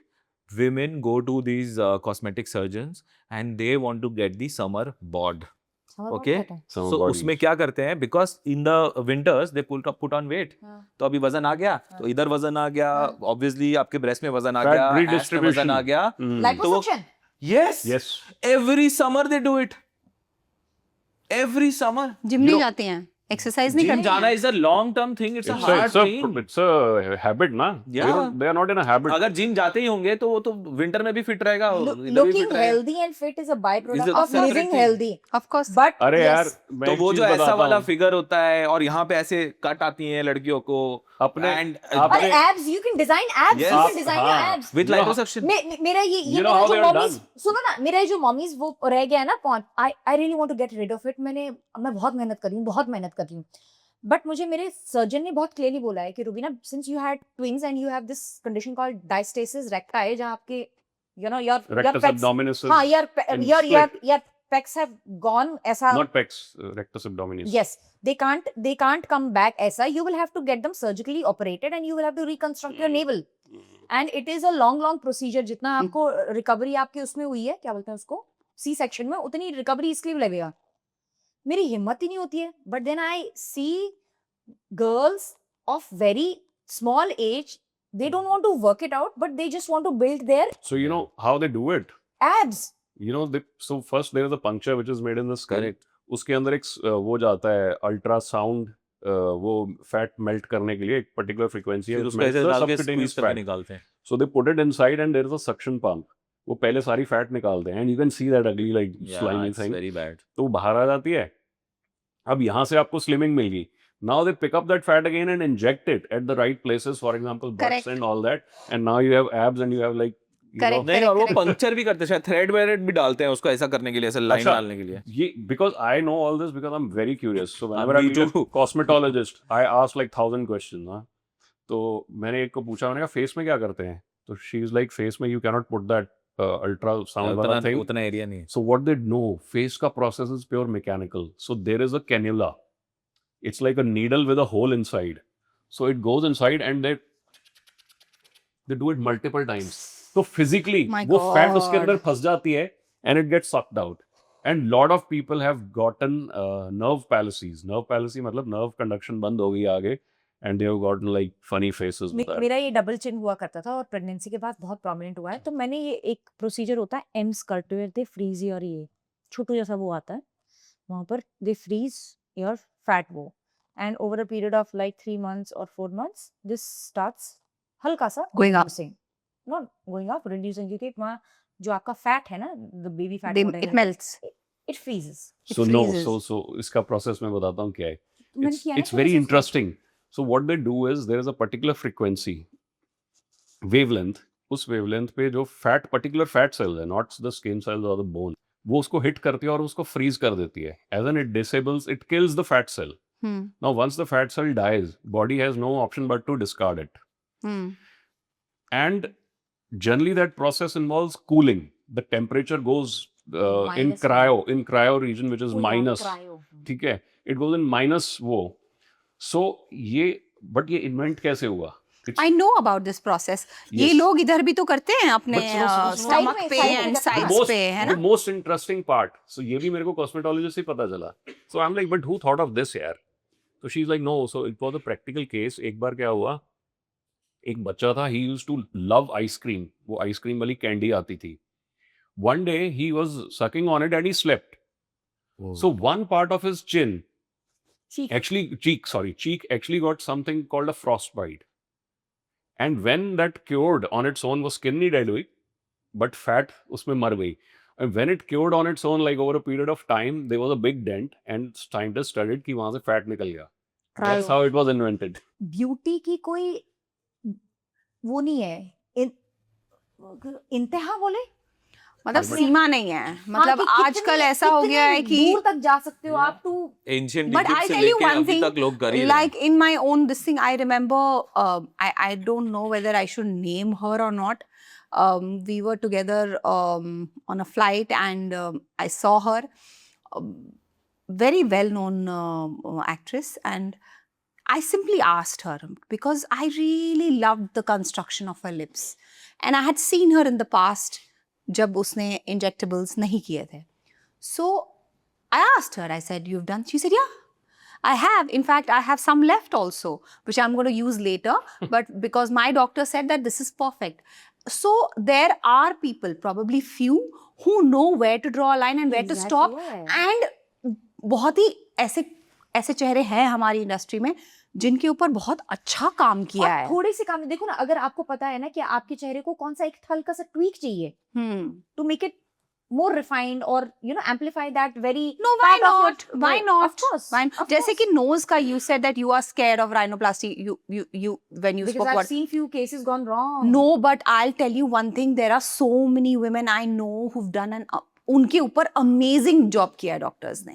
Women go to these cosmetic surgeons and they want to get the summer bod. समझ Okay. आता है? Summer So body. उसमें क्या करते हैं, because in the winters they put on weight. हाँ. तो अभी वजन आ गया, तो इधर वजन आ गया, हाँ. obviously आपके ब्रेस्ट में वजन आ Fat गया, ass में वजन redistribution. आ गया. Hmm. Liposuction. Yes. Yes. Every summer they do it. Every summer. Gym नहीं जाते हैं, एक्सरसाइज नहीं जिम करते जाना हैं. is a long term thing. It's a hard thing. It's a habit, ना? Yeah. They are not in a habit. अगर gym जाते ही होंगे तो वो तो विंटर में भी फिट रहेगा, Look- इधर भी looking fit रहेगा. healthy and fit is a byproduct Is a of separate living thing. healthy. Of course. But अरे यार, yes, मैं तो एक वो चीज जो ऐसा बताता वाला हूँ. फिगर होता है और यहाँ पे ऐसे कट आती हैं लड़कियों को, अपने and और abs, you can design abs. Yes. You can design your हाँ. abs. with You know- liposuction. मेरा ये You know मेरा how जो they are मॉमीज, done? सुनो ना, मेरा जो मॉमीज वो रह गया है ना point, I really want to get rid of it. मैं बहुत मेहनत कर रही हूँ, बहुत मेहनत कर रही हूँ. बट मुझे मेरे सर्जन ने बहुत क्लियरली बोला है कि Rubina, since you had twins and you have this condition called diastasis recti, जहाँ आपके you know your Rectus pecs, abdominis. हाँ, and your pecs have gone ऐसा. Not pecs, rectus abdominis. Yes, they can't come back ऐसा. You will have to get them surgically operated and you will have to reconstruct your navel. And it is a long procedure. जितना आपको recovery आपके उसमें हुई है, क्या बोलते हैं उसको, सी सेक्शन में, उतनी रिकवरी इसके लिए लगेगा. मेरी हिम्मत ही नहीं होती है. But then I see girls of very small age, they don't want to work it out, but they just want to build their So you know how they do it? abs. You know, so first there is a puncture which is made in the skin. Correct. उसके अंदर एक वो जाता है ultrasound, वो fat melt करने के लिए एक पर्टिकुलर फ्रीक्वेंसी है, फिर which उसको ऐसे melts the डाल के subcutaneous squeeze करके fat. निकालते हैं. So they put it inside and there is a suction pump. वो पहले सारी फैट निकालते हैं and you can see that ugly like Yeah, slimy it's thing. very bad. तो वो बाहर आ जाती है. अब यहाँ से आपको स्लिमिंग मिल गई. Now they pick up that fat again and inject it at the right places, for example, butts Correct. and all that. And now you have abs and you have like, you Correct. know, नहीं, और वो correct. Puncture भी करते हैं, शायद thread वेड भी डालते हैं उसको ऐसा करने के लिए, ऐसे लाइन अच्छा. डालने के लिए. because I know all this because I'm very curious. So whenever me I meet a too. cosmetologist, I ask like 1,000 questions. हाँ. तो मैंने एक को पूछा, मैंने कहा फेस में क्या करते हैं? तो she is like, face में you cannot put that ultrasound वाला thing. उतना एरिया नहीं है. So what they know, face का process is pure mechanical. So there is a cannula. It's like a needle with a hole inside. So it goes inside and they do it multiple times. So physically, My वो fat उसके God. अंदर फंस जाती है and it gets sucked out. And lot of people have gotten nerve palsies. Nerve palsy मतलब nerve conduction बंद हो गई आगे and they have gotten like funny faces with that. मेरा ये डबल चिन हुआ करता था और प्रेगनेंसी के बाद बहुत प्रोमिनेंट हुआ है. तो मैंने ये एक प्रोसीजर होता है Emsculpt where they freeze your, ये छोटू जैसा वो आता है, वहां पर दे फ्रीज योर फैट वो, and over a period of like 3 months or 4 months this starts हल्का सा Going up. reducing. Not going up, reducing, क्योंकि वहाँ जो आपका फैट है ना, the baby fat, It melts. It freezes. So It no, freezes. so इसका process मैं बताता हूँ क्या है. मैंने It's, किया ना it's very process. interesting. So what they do is there is a particular frequency, wavelength. उस wavelength पे जो particular fat cells है, not the skin cells or the bone, वो उसको hit करती है और उसको freeze कर देती है. As in it disables, it kills the fat cell. Hmm. Now once the fat cell dies, body has no option but to discard it. Hmm. And generally that process involves cooling. The temperature goes in Minus cryo region, which is minus. ठीक है, it goes in minus वो. So ये, but ये invent कैसे हुआ? It's- I know about this process. ये Yes. लोग इधर भी तो करते हैं अपने But सुनो, सुनो, स्टमक Side में, पे side में एंड करते हैं। साइड्स most, पे, है the ना? most interesting part. So ये भी मेरे को cosmetologist से पता चला. So I'm like, but who thought of this यार? So she's like, no. So it was a practical case. एक बार क्या हुआ? एक बच्चा था. He used to love ice cream. वो ice cream वाली candy आती थी. One day he was sucking on it and he slept. So one part of his chin, cheek actually got something called a frostbite. And when that cured on its own, वो skin नहीं dead हुई, but fat उसमें मर गई. And when it cured on its own, like over a period of time, there was a big dent, and scientists studied कि वहां से fat निकल गया. That's how it was invented. Beauty की कोई वो नहीं है, इंतहा बोले, मतलब But- सीमा नहीं है. मतलब कि आजकल कितने- ऐसा हो गया है कितने कि दूर तक जा सकते हो आप to ancient But Egypt I'll से tell you लेके one अभी thing, तक लोग कर ही रहे हैं. like in my own this thing, I remember, I don't know whether I should name her or not. We were together on a flight, and I saw her, um, very well-known actress, and I simply asked her because I really loved the construction of her lips, and I had seen her in the past जब उसने injectables नहीं किए थे. So I asked her, I said, "You've done?" She said, "Yeah, I have. In fact, I have some left also, which I'm going to use later. But because my doctor said that this is perfect." So there are people, probably few, who know where to draw a line and where to stop. And बहुत ही ऐसे चेहरे हैं हमारी industry में जिनके ऊपर बहुत अच्छा काम किया और है. थोड़े से काम देखो ना, अगर आपको पता है ना कि आपके चेहरे को कौन सा एक हल्का सा ट्वीक चाहिए to make it more refined or amplify that very No, why part of your- not? Why No, not? of course, Why? of जैसे course. कि nose का you said that you are scared of rhinoplasty. You when you because spoke I've about. seen few cases gone wrong. No, but I'll tell you one thing. There are so many women I know who've done उनके ऊपर amazing job किया है doctors ने.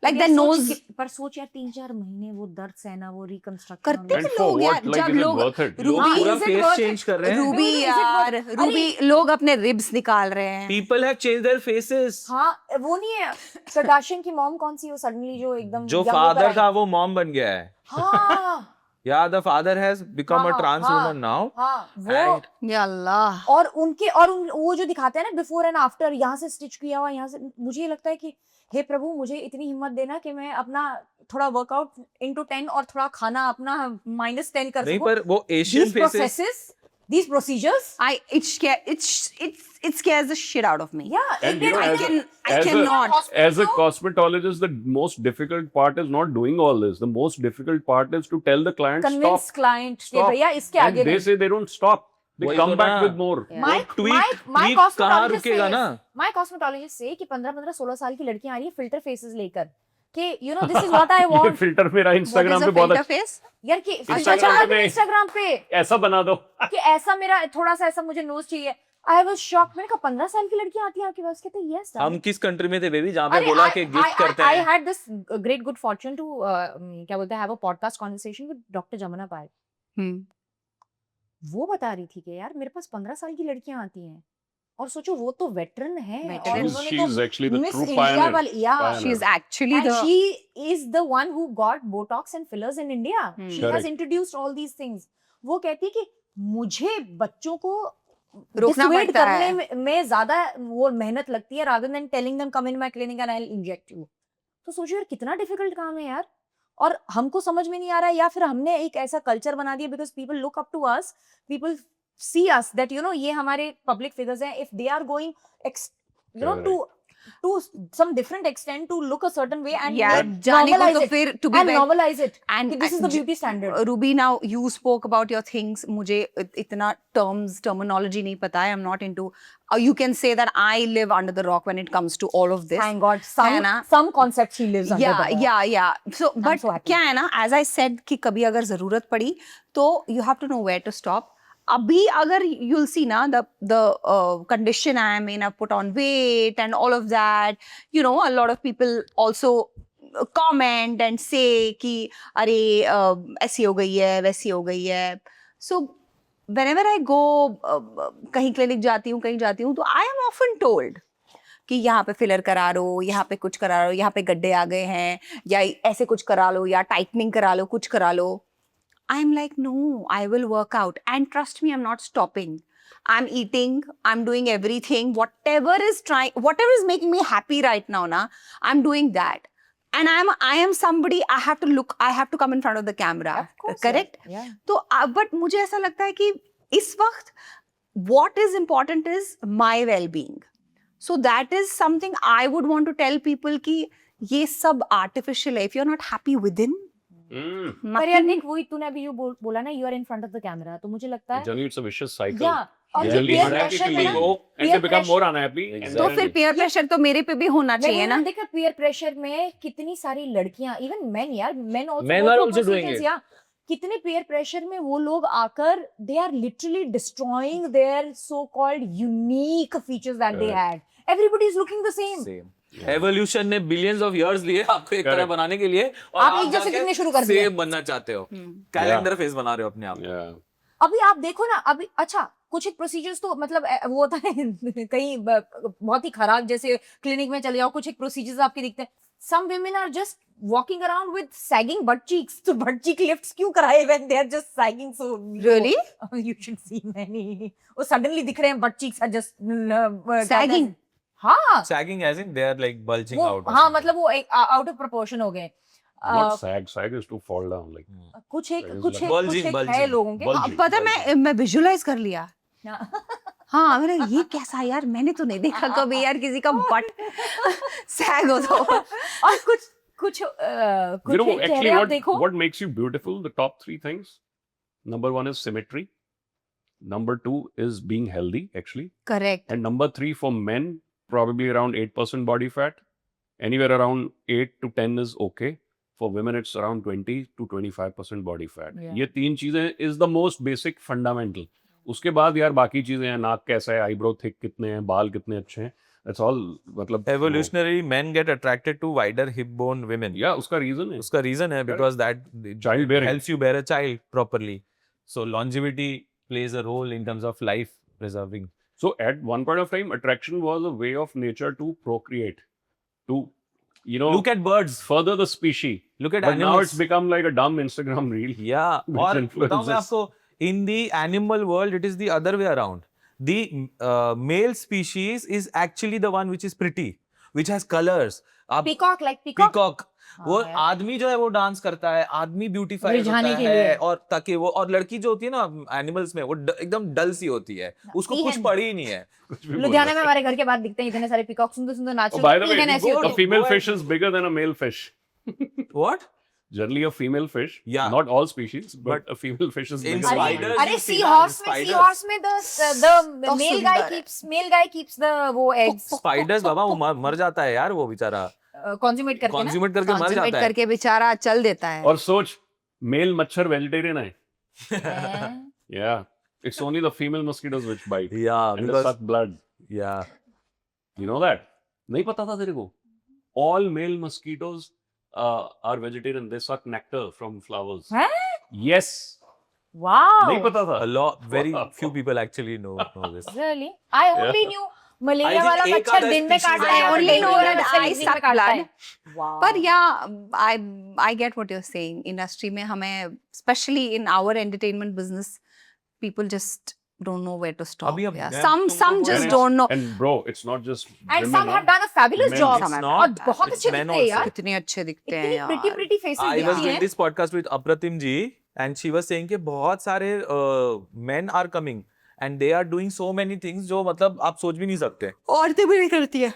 Like पर their सोच nose. कि- पर सोच यार 3-4 महीने वो दर्द सहना, वो रिकंस्ट्रक्शन करते And हैं for लोग what? यार. Like, जब is it लोग worth it? लोग Ruby, पूरा is it face worth change it? कर रहे हैं. रूबी is it यार, worth- रूबी लोग अपने रिब्स निकाल रहे हैं. People have changed their faces. हाँ, वो नहीं है Kardashian की मॉम कौन सी, वो सडनली जो एकदम जो young फादर होकर था आई। वो मॉम बन गया है. हाँ Yeah, the father has become a हाँ, trans हाँ, woman now. हाँ वो And या अल्लाह. और वो जो दिखाते हैं ना बिफोर एंड आफ्टर, यहाँ से स्टिच किया हुआ, यहाँ से, मुझे ये लगता है कि हे प्रभु मुझे इतनी हिम्मत देना कि मैं अपना थोड़ा वर्कआउट into 10 और थोड़ा खाना अपना -10 कर नहीं, सकूं. पर वो Asian These faces processes, these procedures, It scares the shit out of me. yeah, And Indian- you know, I cannot. As a cosmetologist, the most difficult part is not doing all this. The most difficult part is to tell the client convince stop. client कि Stop. भैया इसके And आगे they नहीं. say they don't stop. They वही come तो back ना. with more. My tweak cosmetologist कहाँ रुकेगा says- ना. My cosmetologist say कि 15-15, 16 साल की लड़कियां आ रही है फिल्टर फेसेस लेकर कि this is what I ये want. फिल्टर मेरा What इंस्टाग्राम is पे a बहुत filter अच्छा face? यार कि Instagram पे- इंस्टाग्राम पे ऐसा बना दो. कि ऐसा मेरा थोड़ा सा ऐसा मुझे नोज चाहिए. I was shocked. मैंने कहा 15 साल की लड़कियां आती हैं आपके पास? कहते हैं yes. हम किस कंट्री में थे बेबी जहाँ पे अरे, बोला कि गिफ्ट करते I हैं. had this great good fortune to क्या बोलते हैं have a podcast conversation with Dr. Jamana Pai. वो बता रही थी कि यार मेरे पास 15 साल की लड़कियां आती हैं और सोचो वो तो वेटरन है Veteran. और She's, उन्होंने she's तो actually the miss true India pioneer. वाली Pioneer. She's actually and the. she is the one who got Botox and fillers in India. She has Correct. introduced all these things. वो कहती है कि मुझे बच्चों को रोकना dissuade पड़ता करने है. में ज्यादा वो मेहनत लगती है rather than telling them come in my clinic and I'll inject you. तो सोचो यार कितना डिफिकल्ट काम है यार, और हमको समझ में नहीं आ रहा है या फिर हमने एक ऐसा कल्चर बना दिया because people look up to us, people see us that ये हमारे public figures हैं, if they are going to some different extent to look a certain way and Yeah, make- जाने को normalize तो it फिर to be and very. normalize it And कि this is the beauty standard. Ruby, now you spoke about your things. मुझे इतना terminology नहीं पता है. I'm not into. You can say that I live under the rock when it comes to all of this. Thank God है ना? some concepts he lives under the rock. Yeah. So, but so happy. क्या है ना? As I said कि कभी अगर जरूरत पड़ी तो you have to know where to stop. अभी अगर you'll see ना the condition I am in, I've put on weight and all of that. A lot of people also comment and say कि अरे ऐसी हो गई है, वैसी हो गई है. So whenever I go कहीं क्लिनिक जाती हूँ तो I am often told कि यहाँ पे फिलर करा लो, यहाँ पे कुछ करा लो, यहाँ पे गड्ढे आ गए हैं, या ऐसे कुछ करा लो, या टाइटनिंग करा लो, कुछ करा लो. I'm like, no, I will work out. And trust me, I'm not stopping. I'm eating, I'm doing everything, whatever is making me happy right now, I'm doing that. And I am somebody, I have to come in front of the camera. Of course, Correct? Yeah. तो but मुझे ऐसा लगता है कि इस वक्त what is important is my well-being. So that is something I would want to tell people कि ये सब artificial है. If you're not happy within, पर यार देख वही तूने अभी जो बोला ना, you are in front of the camera, तो मुझे लगता है Generally, it's a vicious cycle. yeah, और You ये generally peer unhappy pressure में feeling ना, go and peer they become pressure- more unhappy. and तो then- फिर peer pressure तो मेरे पे भी होना चाहिए ना. देखा peer pressure में कितनी सारी लड़कियां, even men यार, men also Men go are through also doing procedures, it. yeah. कितने peer pressure में वो लोग आकर they are literally destroying their so called unique features that they had. Everybody is looking the same. Evolution ने billions of years लिए आपको एक तरह Correct. बनाने के लिए, और आप एक जैसे दिखने शुरू कर दिए। सेम बनना चाहते हो, कैलेंडर फेस बना रहे हो अपने आप. Yeah. अभी आप देखो ना, अभी अच्छा कुछ एक प्रोसीजर्स तो मतलब वो होता है कहीं बहुत ही खराब जैसे क्लिनिक में चले जाओ, कुछ एक प्रोसीजर्स आपके दिखते हैं. सम women are just walking around with sagging butt cheeks. तो butt cheek lifts क्यों कराए when they are just sagging? So Really? you should see many. वो suddenly दिख रहे हैं butt cheeks are just Sagging? हाँ Sagging as in they are like bulging वो out. or हाँ something. मतलब वो एक out of proportion हो गए. Not sag. Sag is to fall down. Like कुछ एक That is कुछ like एक bulging, कुछ एक है bulging, लोगों के. bulging. पता है, मैं विजुलाइज कर लिया. हाँ. हाँ, मैंने ये कैसा यार, मैंने तो नहीं देखा कभी यार किसी का बट सैग हो तो. और कुछ you know, एक actually, चेहरे आप देखो. what makes you beautiful? The top three things. Number one is symmetry. Number two is being healthy, actually. Correct. And number three for men, probably around 8% body fat. Anywhere around 8 to 10 is okay. For women, it's around 20 to 25% body fat. Yeah. ये तीन चीजें is the most basic fundamental. उसके बाद यार बाकी चीजें हैं, नाक कैसा है, आईब्रो थिक कितने हैं, बाल कितने अच्छे हैं. That's all. मतलब Evolutionary men get attracted to wider hip bone women. Yeah, उसका reason है. उसका reason है because that Childbearing. helps you bear a child properly. So longevity plays a role in terms of life preserving. So at one point of time, attraction was a way of nature to procreate, to, you know, Look at birds. further the species. Look at But now animals. it's become like a dumb Instagram reel. Yeah. Which और बताऊं मैं influences. आपको, in the animal world, it is the other way around. The male species is actually the one which is pretty, which has colors. आप peacock like peacock peacock, वो यार। आदमी जो है वो डांस करता है, आदमी ब्यूटीफाइड होता रिझाने के है, लिए। और ताकि वो, और लड़की जो होती है ना एनिमल्स में, वो एकदम डल सी होती है, उसको कुछ पीहन। पड़ी ही नहीं है. कुछ भी बोल लुधियाना में रहा है. हमारे घर के बाहर दिखते हैं इतने सारे पीकॉक, सुंदर सुंदर नाच Oh, by the way, पीहन ऐसी go- होती a है। female Go fish is bigger than a male fish. What? Generally, a female fish. Yeah. Not all species, but a female fish is In bigger than a spiders- male. अरे you see see that horse in में sea spiders. Horse में the तो male सुंदर guy keeps the वो eggs spiders बाबा वो मर जाता है यार, वो बेचारा कंज्यूमेट करके ना. कॉन्ज्यूमेट करके मर Consummate जाता है. करके बेचारा चल देता है. और सोच, मेल मच्छर वेजिटेरियन है. हैं? Yeah. It's only the female mosquitoes which bite. Yeah, And they because suck blood. yeah. You know that? नहीं पता था तेरे को? All male mosquitoes are vegetarian. They suck nectar from flowers. हैं? Yes. Wow. नहीं पता था. A lot, very few people actually know this. Really? I only knew I malaria think वाला एक मच्छर आधा दिन में species काटता है, है I और only डेंगू know वाला that मच्छर I इवनिंग suck में काटता blood. है. Wow. पर I get what you're saying. Industry में हमें, especially in our entertainment business, people just don't know where to stop. अभी अब Yeah. मैं Some तुमको just And don't know. And bro, it's not just And women, some huh? have done a fabulous Men, job. It's Some not. और बहुत It's अच्छे men दिखते हैं यार. also. कितने अच्छे दिखते हैं इतनी यार. Pretty pretty faces I was दिखती doing हैं. this podcast with Apratim ji, and she was saying कि बहुत सारे men are coming and they are doing so many things जो मतलब आप सोच भी नहीं सकते. औरतें भी नहीं करती है.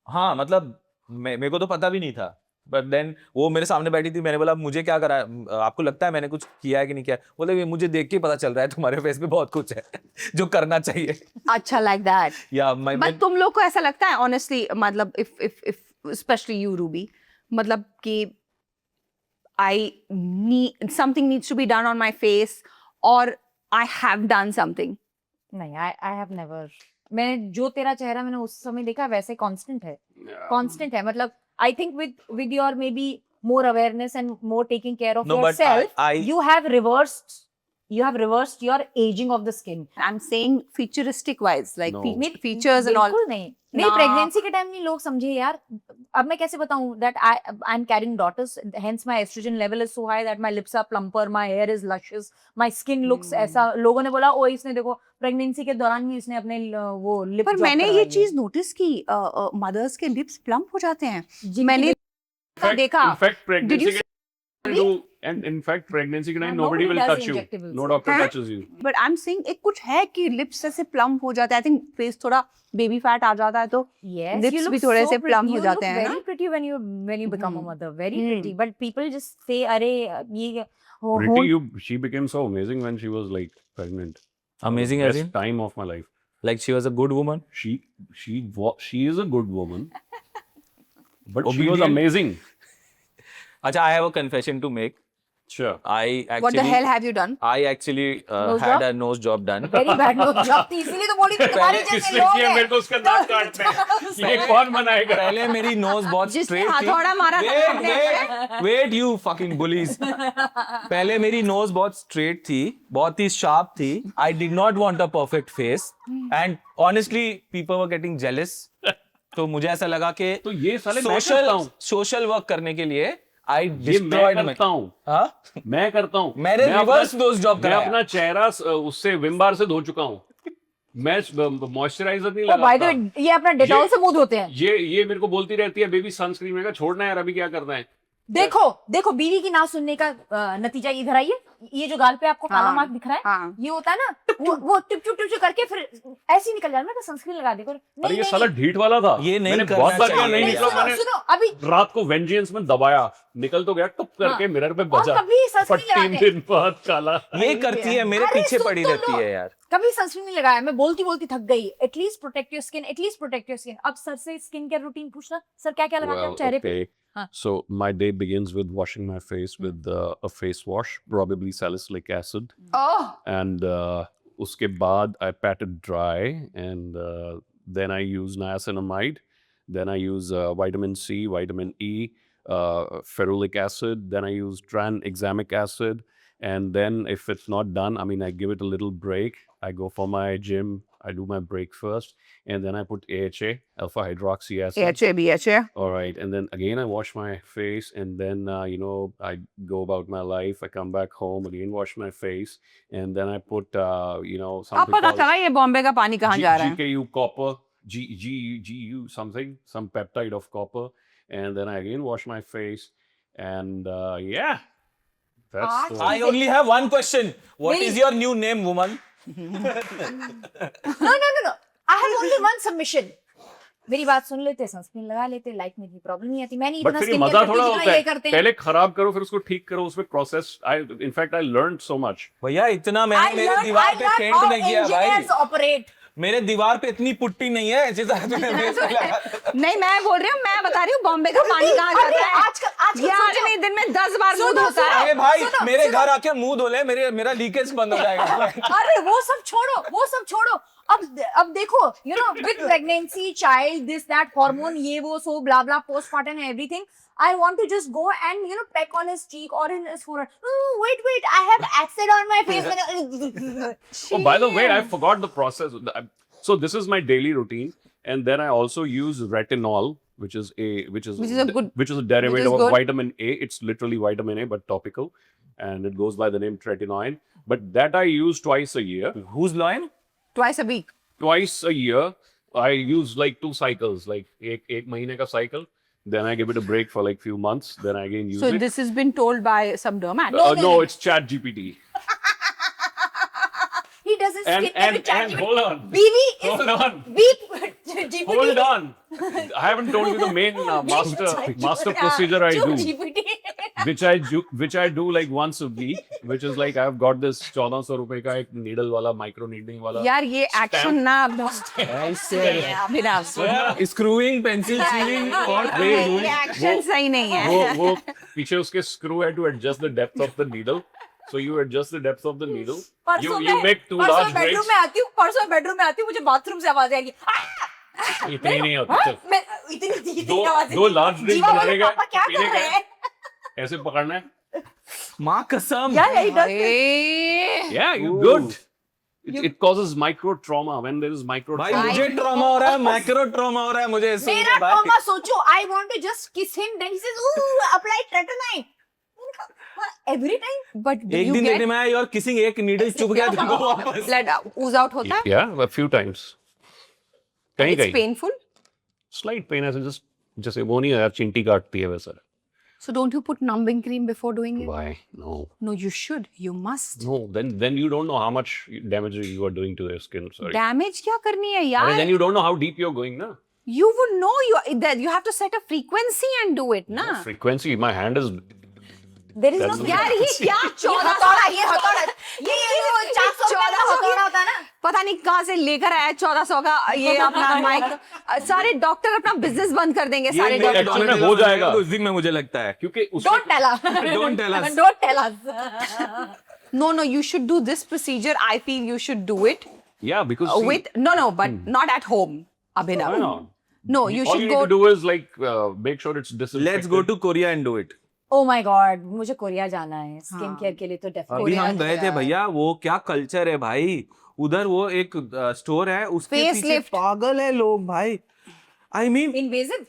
हाँ मतलब मेरे को तो पता भी नहीं था, बट देन वो मेरे सामने बैठी थी, मैंने बोला मुझे क्या करा, आपको लगता है मैंने कुछ किया है कि नहीं किया. बोले मुझे देख के पता चल रहा है तुम्हारे फेस पे बहुत कुछ है जो करना चाहिए. अच्छा, like that. या बट तुम लोग को ऐसा लगता है honestly, मतलब if especially you Ruby, मतलब कि something needs to be done on my face or I have done something. नहीं, I have never. मैं जो तेरा चेहरा मैंने उस समय देखा वैसे कांस्टेंट है. Yeah. कांस्टेंट है मतलब I think with your maybe more awareness and more taking care of No, but yourself, I- you have reversed You have reversed your aging of the skin. I'm saying futuristic wise, like No. features and all. बिल्कुल नहीं नहीं ना। Pregnancy के time नहीं लोग समझे यार अब मैं कैसे बताऊं that I'm carrying daughters hence my estrogen level is so high that my lips are plumper my hair is luscious my skin looks ऐसा लोगों ने बोला ओ इसने देखो प्रेगनेंसी के दौरान भी इसने अपने वो लिप पर मैंने ये चीज नोटिस की मदर्स के लिप्स प्लम्प हो जाते हैं मैंने देखा in fact Did you pregnancy do and in fact pregnancy के time nobody will touch you. No doctor हाँ? touches you. But I am saying एक कुछ है कि लिप्स ऐसे प्लम्प हो जाते हैं आई थिंक फेस थोड़ा बेबी फैट आ जाता है तो Yes, lips you look भी थोड़े so से pretty. plump हो You जाते look हैं, very pretty when you become a hmm. mother. Very hmm. pretty. But people just say, अरे ये हो Pretty, she became so amazing when she was like pregnant. Amazing as Best in? time of my life. Like she was a good woman. She is a good woman. But she was Obedient. amazing. Acha, I have a confession to make. Sure. what the hell have you done I actually Nose had job? a nose job done. very bad nose job थी इसीलिए तो बोली थी तुम्हारे जैसे इसलिए लोग किया हैं। मेरे को उसका नाक काटना है। ये कौन बनाएगा? पहले मेरी नोज बहुत जिसने स्ट्रेट थी। हथौड़ा मारा था वेट you fucking bullies. पहले मेरी नोज बहुत स्ट्रेट थी, बहुत ही शार्प थी. I did not want a perfect face and honestly people were getting jealous. तो मुझे ऐसा लगा कि तो ये साले मैं करता हूँ। सोशल वर्क करने के लिए I ये मैं destroyed करता हूँ। हाँ? मैं करता हूँ। मैंने मैं reverse अपना- dose job मैं कराया। अपना चेहरा उससे विम बार से धो चुका हूँ। मैं मॉइस्चराइजर नहीं Oh, by the लगाता। way, ये अपना डेटॉल से मुंह धोते हैं ये मेरे को बोलती रहती है बेबी सनस्क्रीन में छोड़ना है यार अभी क्या करना है। देखो बीवी की ना सुनने का नतीजा इधर आइए ये जो गाल पे आपको काला हाँ, मार्क दिख रहा है हाँ ये होता है ना वो टिप टिप करके फिर ऐसे ही निकल जाता है मैं सनस्क्रीन लगा देखो अरे ये साला ढीठ वाला था। ये नहीं मैंने करना बहुत बार किया, चाहिए नहीं यार। निकला मैंने सुनो अभी रात को वेंजेंस में दबाया निकल तो गया टुप करके हाँ। मिरर पे और बजा कभी पर सनस्क्रीन 3 लगाते दिन बाद काला। ये करती है मेरे अरे पीछे सुन पड़ी तो रहती लो। है यार। कभी सनस्क्रीन नहीं लगाया मैं बोलती बोलती थक गई at least protect your skin at least protect your skin अब सर से स्किन केयर रूटीन पूछना सर क्या क्या लगाते हैं आप चेहरे पे okay. हाँ। So my day begins with washing my face with a face wash, probably salicylic acid, oh and उसके बाद I pat it dry, and then I use niacinamide, then I use vitamin C, vitamin E, ferulic acid, then I use tranexamic acid, and then if it's not done, I mean I give it a little break. I go for my gym. I do my break first, and then I put AHA, alpha hydroxy acid. BHA All right, and then again I wash my face, and then I go about my life. I come back home again, wash my face, and then I put अब something पता called चला ये बॉम्बे का पानी कहाँ जा रहा है GKU copper, GU something, some peptide of copper, and then I again wash my face, and yeah, that's the- I only have one question. What Really? is your new name, woman? no I have only one submission मेरी बात सुन लेते sunscreen लगा लेते life में इतनी problem नहीं आती मैं नहीं बट इतना फिर ये स्किन मजा केयर थोड़ा करती होता जितना है ये करते हैं पहले खराब करो फिर उसको ठीक करो उसमें process in fact I learn so much भैया इतना मैंने मेरे दीवार पे पेंट नहीं किया भाई। ऑपरेट मेरे दीवार पे इतनी पुट्टी नहीं है जितना तूने face पे लगा। नहीं मैं बोल रही हूँ मैं बता रही हूँ बॉम्बे का पानी कहाँ जाता है आजकल ये आदमी दिन में 10 बार मुंह सुनो, धोता है अरे भाई सुनो, मेरे सुनो। घर आके मुंह धो ले मेरा लीकेज बंद हो जाएगा। अरे वो सब छोड़ो अब देखो you know with pregnancy child this that hormone ये वो so blah blah postmortem everything I want to just go and peck on his cheek or in his forehead. Oh, wait, I have acid on my face. Oh, by the way, I forgot the process. So this is my daily routine, and then I also use retinol, which is a derivative of good. vitamin A. It's literally vitamin A, but topical, and it goes by the name tretinoin. But that I use twice a year. Who's lion? Twice a week Twice a year, I use like 2 cycles, like एक महीने का cycle. Then I give it a break for like few months. Then I again use so it. this has been told by some dermat No, it's Chat GPT. He does his skin And hold on. BB Hold on. GPT. Hold on. I haven't told you the main master procedure I do, GPT. which I do like once a week, which is like I've got this 1400 रुपए का एक needle वाला micro needling वाला. यार ये action ना अभिनव Screwing, pencil sealing, what way ये doing? Action सही नहीं है वो पीछे उसके screw है to adjust the depth of the needle. So you adjust the depth of the needle. You make 2 large breaks. परसों बेडरूम में आती हूँ मुझे बाथरूम से आवाज आएगी इतनी नहीं होती. मैं इतनी दो large drinks जीवा बोले, मिलेगा, पापा क्या कर पीने रहे का. हैं ऐसे पकड़ना है. माँ कसम। क्या यही डर ए, Yeah, you're Ooh. good. It causes micro trauma when there is micro भाई trauma. मुझे ट्रॉमा हो रहा है, माइक्रो ट्रॉमा हो रहा है मुझे सुन मेरा के भाई। ट्रॉमा सोचो, I want to just kiss him, then he says, "Ooh, apply tretinoin." Every time. But do एक you दिन get देखने में आया और किसिंग एक नीडल चुभ गया तुमको वापस। blood ooze out होता है? Yeah, a few times. कहीं It's कहीं. painful. Slight pain ऐसे जैसे वो नहीं है यार, चिंटी काटती है वैसा. So don't you put numbing cream before doing it? Why? No. No, you should. You must. No, then you don't know how much damage you are doing to your skin. Sorry. Damage क्या करनी है And यार? then you don't know how deep you're going, na? You would know that you have to set a frequency and do it, na? Frequency, my hand is. There is That's no. the- यार ये क्या ये 1400 हथौड़ा, ये हथौड़ा, ये वो 400 रुपए का 1400 हथौड़ा होता है ना. पता नहीं कहाँ से लेकर आया 1400 का ये अपना माइक। सारे डॉक्टर अपना बिजनेस बंद कर देंगे ये सारे मेरे डॉक्टर। actually में donor हो जाएगा। उस दिन में मुझे लगता है क्योंकि उससे Don't tell us. Don't tell us. Don't tell us. No, you should do this procedure. I feel you should do it yeah, because see, with no, but not at home, Abhinav. why not? No, you All should you go. need to do is like make sure it's disinfected. Let's go to Korea and do it. Oh my God, मुझे Korea जाना है skin हाँ। Care के लिए तो अभी definitely. हम गए थे भैया, वो क्या कल्चर है भाई उधर। वो एक स्टोर है उसके Face पीछे lift. पागल है लोग भाई। I mean invasive.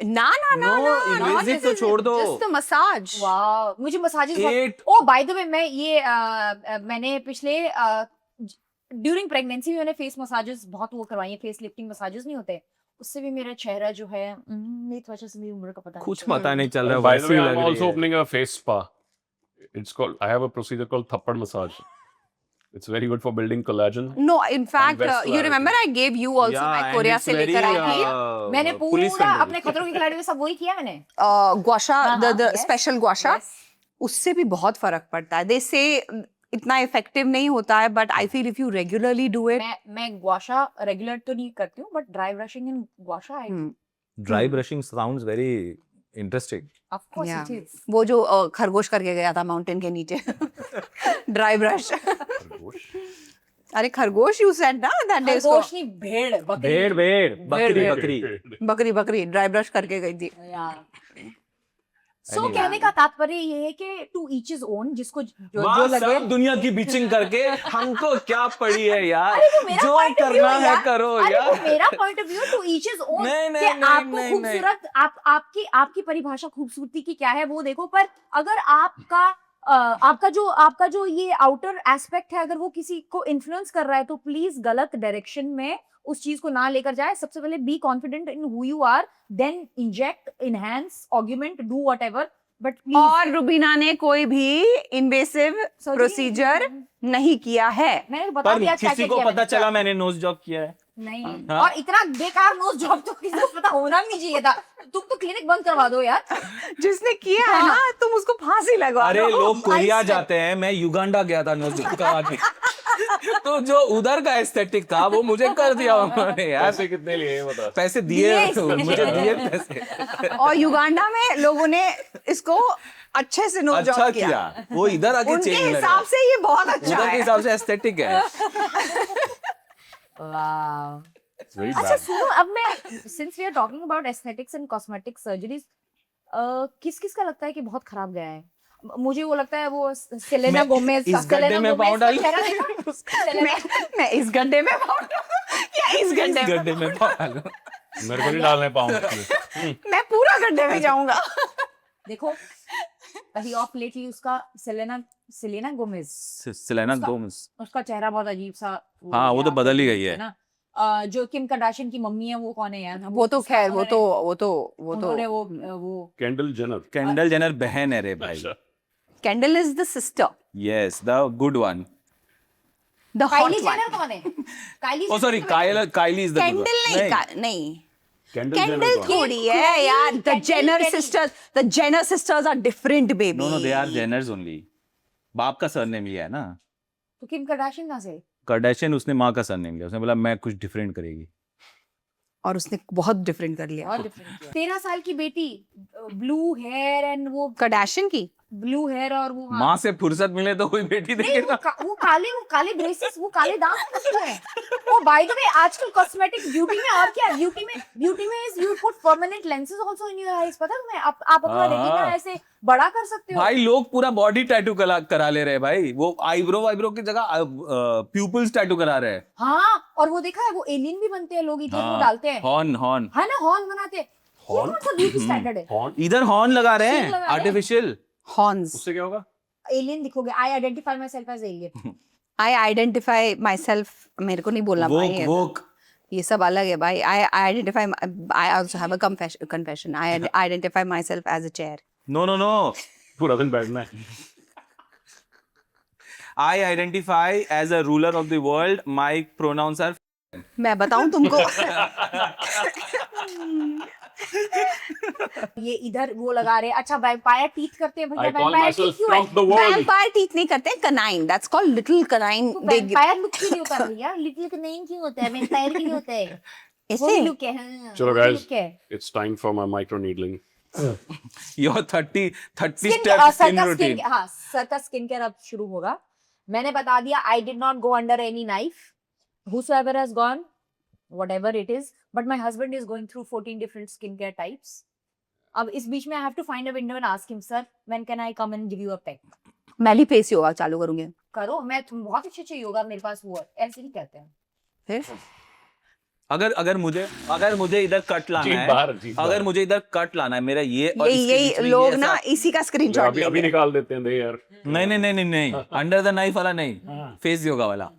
ना No, invasive तो छोड़ दो। Just the massage. वाओ, मुझे massages Eight- oh by the way मैं ये मैंने पिछले ड्यूरिंग प्रेगनेंसी में मैंने फेस मसाजेस बहुत वो करवाई है. फेस लिफ्टिंग मसाजेस नहीं होते, उससे भी मेरा चेहरा जो है मेरी त्वचा से मेरी उम्र का पता नहीं कुछ चलता. पता नहीं चल रहा है, By the वैसी way, लग I'm रही also है। opening a face spa. I have a procedure called thappad massage. It's very good for building collagen. No, in fact, vascularity. you remember I gave you also Yeah, मैं and Korea it's से very, लेकर आई थी। मैंने police पूरा friendly। अपने खतरों के खिलाड़ी में सब वही किया मैंने. गुआशा हाँ, the yes, special गुआशा yes. उससे भी बहुत फर्क पड़ता है। They say इतना इफेक्टिव नहीं होता है, but I feel if you regularly do it, मैं गुआशा रेगुलर तो नहीं करती हूँ, but dry brushing in gua sha I dry brushing sounds very interesting. Of course Yeah. It is. वो जो खरगोश करके गया था माउंटेन के नीचे ड्राई ब्रश। अरे खरगोश यू सेड ना दैट डे खरगोश नहीं, भेड़, बकरी. भेड़ भेड़ बकरी भेड़। बकरी बकरी ड्राई ब्रश करके गई थी। सो Anyway. कहने का तात्पर्य ये है कि टू ईच इज ओन, जिसको जो वाह, लगे. सब दुनिया की बिचिंग करके हमको क्या पड़ी है यार। अरे वो मेरा जो point of view करना है है यार। करो अरे वो यार। मेरा point of view to each is own. नहीं, नहीं, कि नहीं, आपको नहीं, खूबसूरत आपकी परिभाषा खूबसूरती की क्या है वो देखो, पर अगर आपका जो ये आउटर एस्पेक्ट है, अगर वो किसी को इन्फ्लुएंस कर रहा है तो प्लीज गलत डायरेक्शन में उस चीज को ना लेकर जाए. सबसे पहले be confident in who you are, then inject, enhance, augment, do whatever, but please. और रुबीना ने कोई भी इन्वेसिव प्रोसीजर नहीं किया है। मैंने बता पर दिया किसी को पता चला मैंने नोज जॉब किया है। नहीं. हाँ। और इतना बेकार नोज जॉब तो किसी को पता होना भी नहीं चाहिए था. तुम तो क्लिनिक बंद करवा दो यार. जिसने किया है ना तुम उसको फांसी लगवा अरे दो। लोग कोरिया जाते हैं, मैं युगांडा गया था नोज जॉब करा के। तो जो उधर का एस्थेटिक था वो मुझे कर दिया उन्होंने यार। पैसे कितने लिए ये बता. पैसे दिए दिए मुझे दिए पैसे। और युगांडा में लोगों ने इसको अच्छे से नोज अच्छा जॉब किया, वो इधर आके उनके चेंज हिसाब से ये बहुत अच्छा उधर के है। हिसाब से एस्थेटिक है। वाओ. It's very अच्छा bad. सुनो, अब मैं since we are talking about aesthetics and cosmetic surgeries, किस किस का लगता है कि बहुत खराब गया है? मुझे वो लगता है वो सेलेना मैं गोमेज का, इस गड्ढे में पाँव डाल- मैं इस गड्ढे में पाऊँ या इस गड्ढे में? गड्ढे में पाँव डालो। मेरे को नहीं डालने पाऊंगा. मैं पूरा गड्ढे में जाऊंगा। देखो कहीं ऑफ लेटली उसका सेलेना गोमेज, सेलेना उसका- गोमेज। उसका चेहरा बहुत अजीब सा हाँ, वो तो गया, बदल ही गई है। ना. जो किम कार्दाशियन की मम्मी है वो कौन है यार? वो तो खैर वो तो उन्होंने वो Kendall Jenner. केंडल जेनर बहन है रे भाई। अच्छा. Kendall is the sister, yes, the good one. The hot Kylie one. Jenner कौन है? Kylie oh sorry, Kylie is the good Kendall नहीं Kendall कैंडल Jenner कौन है? थोड़ी है यार। The Kendall Jenner sisters are different baby. No they are Jenners only. बाप का सरनेम लिया है ना। तो किम कार्दाशियन कहाँ से? कार्दाशियन उसने माँ का सरनेम लिया, उसने बोला मैं कुछ डिफरेंट करेगी। और उसने बहुत डिफरेंट कर लिया। और डिफरेंट 13 साल की बेटी, ब्लू हेयर एंड वो कार्दाशियन की ब्लू हेयर और वो हाँ। माँ से फुर्सत मिले तो कोई बेटी नहीं देखेगा। वो काले ब्रेसेस, वो काले दांत क्यों है? ओ बाय द वे, आजकल कॉस्मेटिक ब्यूटी में और क्या, ब्यूटी में is you put permanent lenses also in your eyes, पता है तुम्हें? आप अपना हाँ, रेटिना हाँ। ऐसे बड़ा कर सकते हो। भाई लोग पूरा बॉडी टैटू करा ले रहे हैं भाई, वो आईब्रो की जगह प्यूपल्स टैटू करा रहे हैं। हाँ, और वो देखा है, वो एलियन भी बनते हैं लोग, इधर वो डालते हैं, हॉर्न है ना, हॉर्न बनाते हैं। ये हॉर्न? कौन सा ब्यूटी स्टैंडर्ड है? हॉर्न इधर हॉर्न लगा रहे सींग हैं लगा रहे हैं। आर्टिफिशियल। हॉर्न्स। उससे क्या होगा? एलियन दिखोगे। I identify myself as alien. I identify myself, मेरे को नहीं बोलना भाई, वोक ये सब अलग है भाई। I identify, I also have a confession. I identify myself as a chair. No पूरा दिन बैठना है। I identify as a ruler of the world, my pronouns are. मैं बताऊं तुमको, ये इधर वो लगा रहे हैं। अच्छा, वैम्पायर टीथ करते हैं भैया, I call vampire myself teeth क्यों है? from the world. Vampire teeth नहीं करते, canine, that's called little canine. तो वैम्पायर लुक क्यों नहीं होता भैया? लिटिल का नहीं क्यों होता है? वैम्पायर के लिए होता है। वो भी ऐसे लुक है, हाँ, चलो वो भी guys, look है। it's time for my micro needling. Your 30 Skin- step sir skin का रूटीन। skin- हाँ, सर का स्किन केयर अब शुरू होगा। मैंने बता दिया, I did not go under any knife, whosoever has gone, whatever it is, but my husband is going through 14 different skincare types. अब इस बीच में I have to find a window and ask him, sir, when can I come and give you a peck? मैं भी face yoga चालू करूंगी करो, मैं बहुत अच्छे योगा मेरे पास वो है, ऐसे नहीं कहते हैं। फिर। अगर मुझे इधर कट लाना जीत है, बाहर, जीत अगर बाहर। मुझे इधर कट लाना है, मेरा ये और इसके बीच यही में लोग ये ना ऐसा- इसी का स्क्रीनशॉट अभी लेंगे। निकाल देते हैं दे यार। नहीं अंडर द नाइफ वाला नहीं, फेस योगा वाला।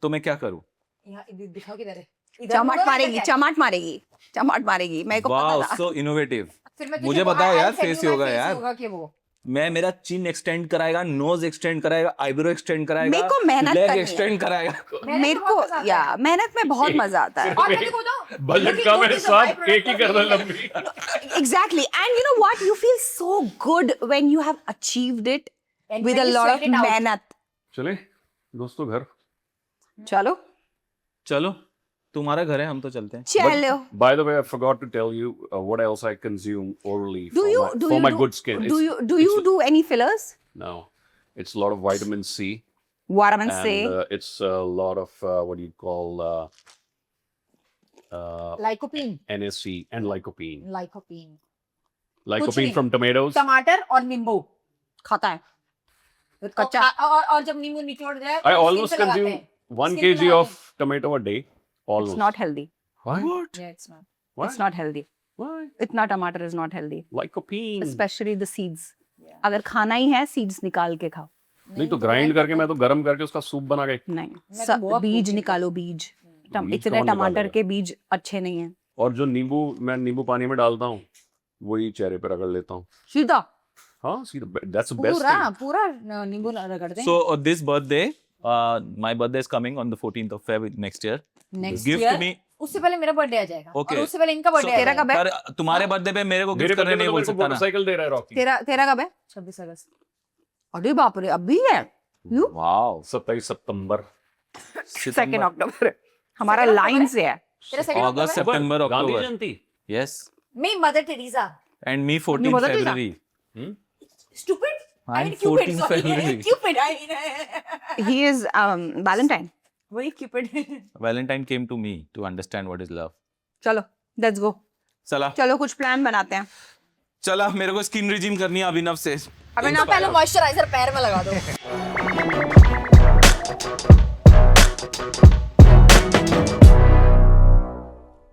तो मैं क्या करूं? यहाँ दिखाओ किधर है? इधर चमाट होगा, मारेगी, इधर है? चमाट मारेगी, मेरे को वाओ, पता था। सो इनोवेटिव। फिर मैं मुझे तुझे बताओ I'll यार, send you face my yoga face यार। योगा के वो। मैं मेरा चिन एक्सटेंड कराएगा, नोज एक्सटेंड कराएगा, आईब्रो एक्सटेंड कराएगा, मेरे को मेहनत लेग करनी है। एक्सटेंड कराएगा। मेरे को या मेहनत में बहुत मजा आता है। और मैं देखो तो बजट का मेरे साथ एक ही कर रहा लंबी। Exactly, and you know what? You feel so good when you have achieved it And with when a you lot sweat of it out. मेहनत। चले दोस्तों घर। चलो तुम्हारा घर है, हम तो चलते हैं। चलो। By the way, I forgot to tell you what else I consume orally Do you for my good skin. do you do any fillers? No, it's a lot of vitamin C. Vitamin And C. it's a lot of what do you call Lycopene, NSC and lycopene. lycopene, Lycopene नहीं। from tomatoes. टमाटर और नींबू खाता है कच्चा। और जब नींबू निचोड़ जाए I तो almost skin पे लगाते consume हैं। 1 Skin पे kg लगाते of tomato a day. It's Almost. not healthy. Why? हैं। Yeah, it's not. Why? It's not healthy. Why? इतना टमाटर is not healthy. Lycopene. Especially the seeds. अगर खाना ही है, seeds निकाल के खाओ। नहीं तो ग्राइंड करके मैं तो गरम करके उसका सूप बना के। नहीं, मैं तो बहुत बीज protein निकालो, बीज। बीज इतने कौन टमाटर निकालेगा? के बीज अच्छे नहीं हैं। और जो मैं नींबू पानी में डालता हूँ वही चेहरे पे रगड़ लेता हूँ। सीधा हाँ सीधा, that's the best पूरा thing. पूरा नींबू रगड़ते हैं। So this birthday, my birthday is coming on the 14th of Feb next year. Next Gift year, me. उससे पहले मेरा बर्थडे आ जाएगा Okay. और उससे पहले इनका बर्थडे So, तेरा कब है? पर तुम्हारे बर्थडे पे मेरे को मेरे गिफ्ट करने बर्थडे नहीं में बोल तो सकता ना। मोटरसाइकिल दे रहा है रॉकी। तेरा कब है? 26 अगस्त। अरे बाप रे, अभी है। You? वाओ, 27 सितंबर। 2 अक्टूबर। हमारा Second लाइन October? से है। तेरा सेकंड अगस्त, अक्टूबर? सितंबर, गांधी अक्टूबर। जयंती। Yes. मैं mother Teresa. And me 14th mother Teresa? February. Stupid? I I'm mean Cupid, 14th sorry. February. Cupid, I mean. He is Valentine. वही Cupid. Valentine came to me to understand what is love. चलो, let's go. चला चलो कुछ plan बनाते हैं। चला, मेरे को स्किन रिजीम करनी है अभिनव से। अभिनव पहले मॉइस्चराइजर पैर में लगा दो।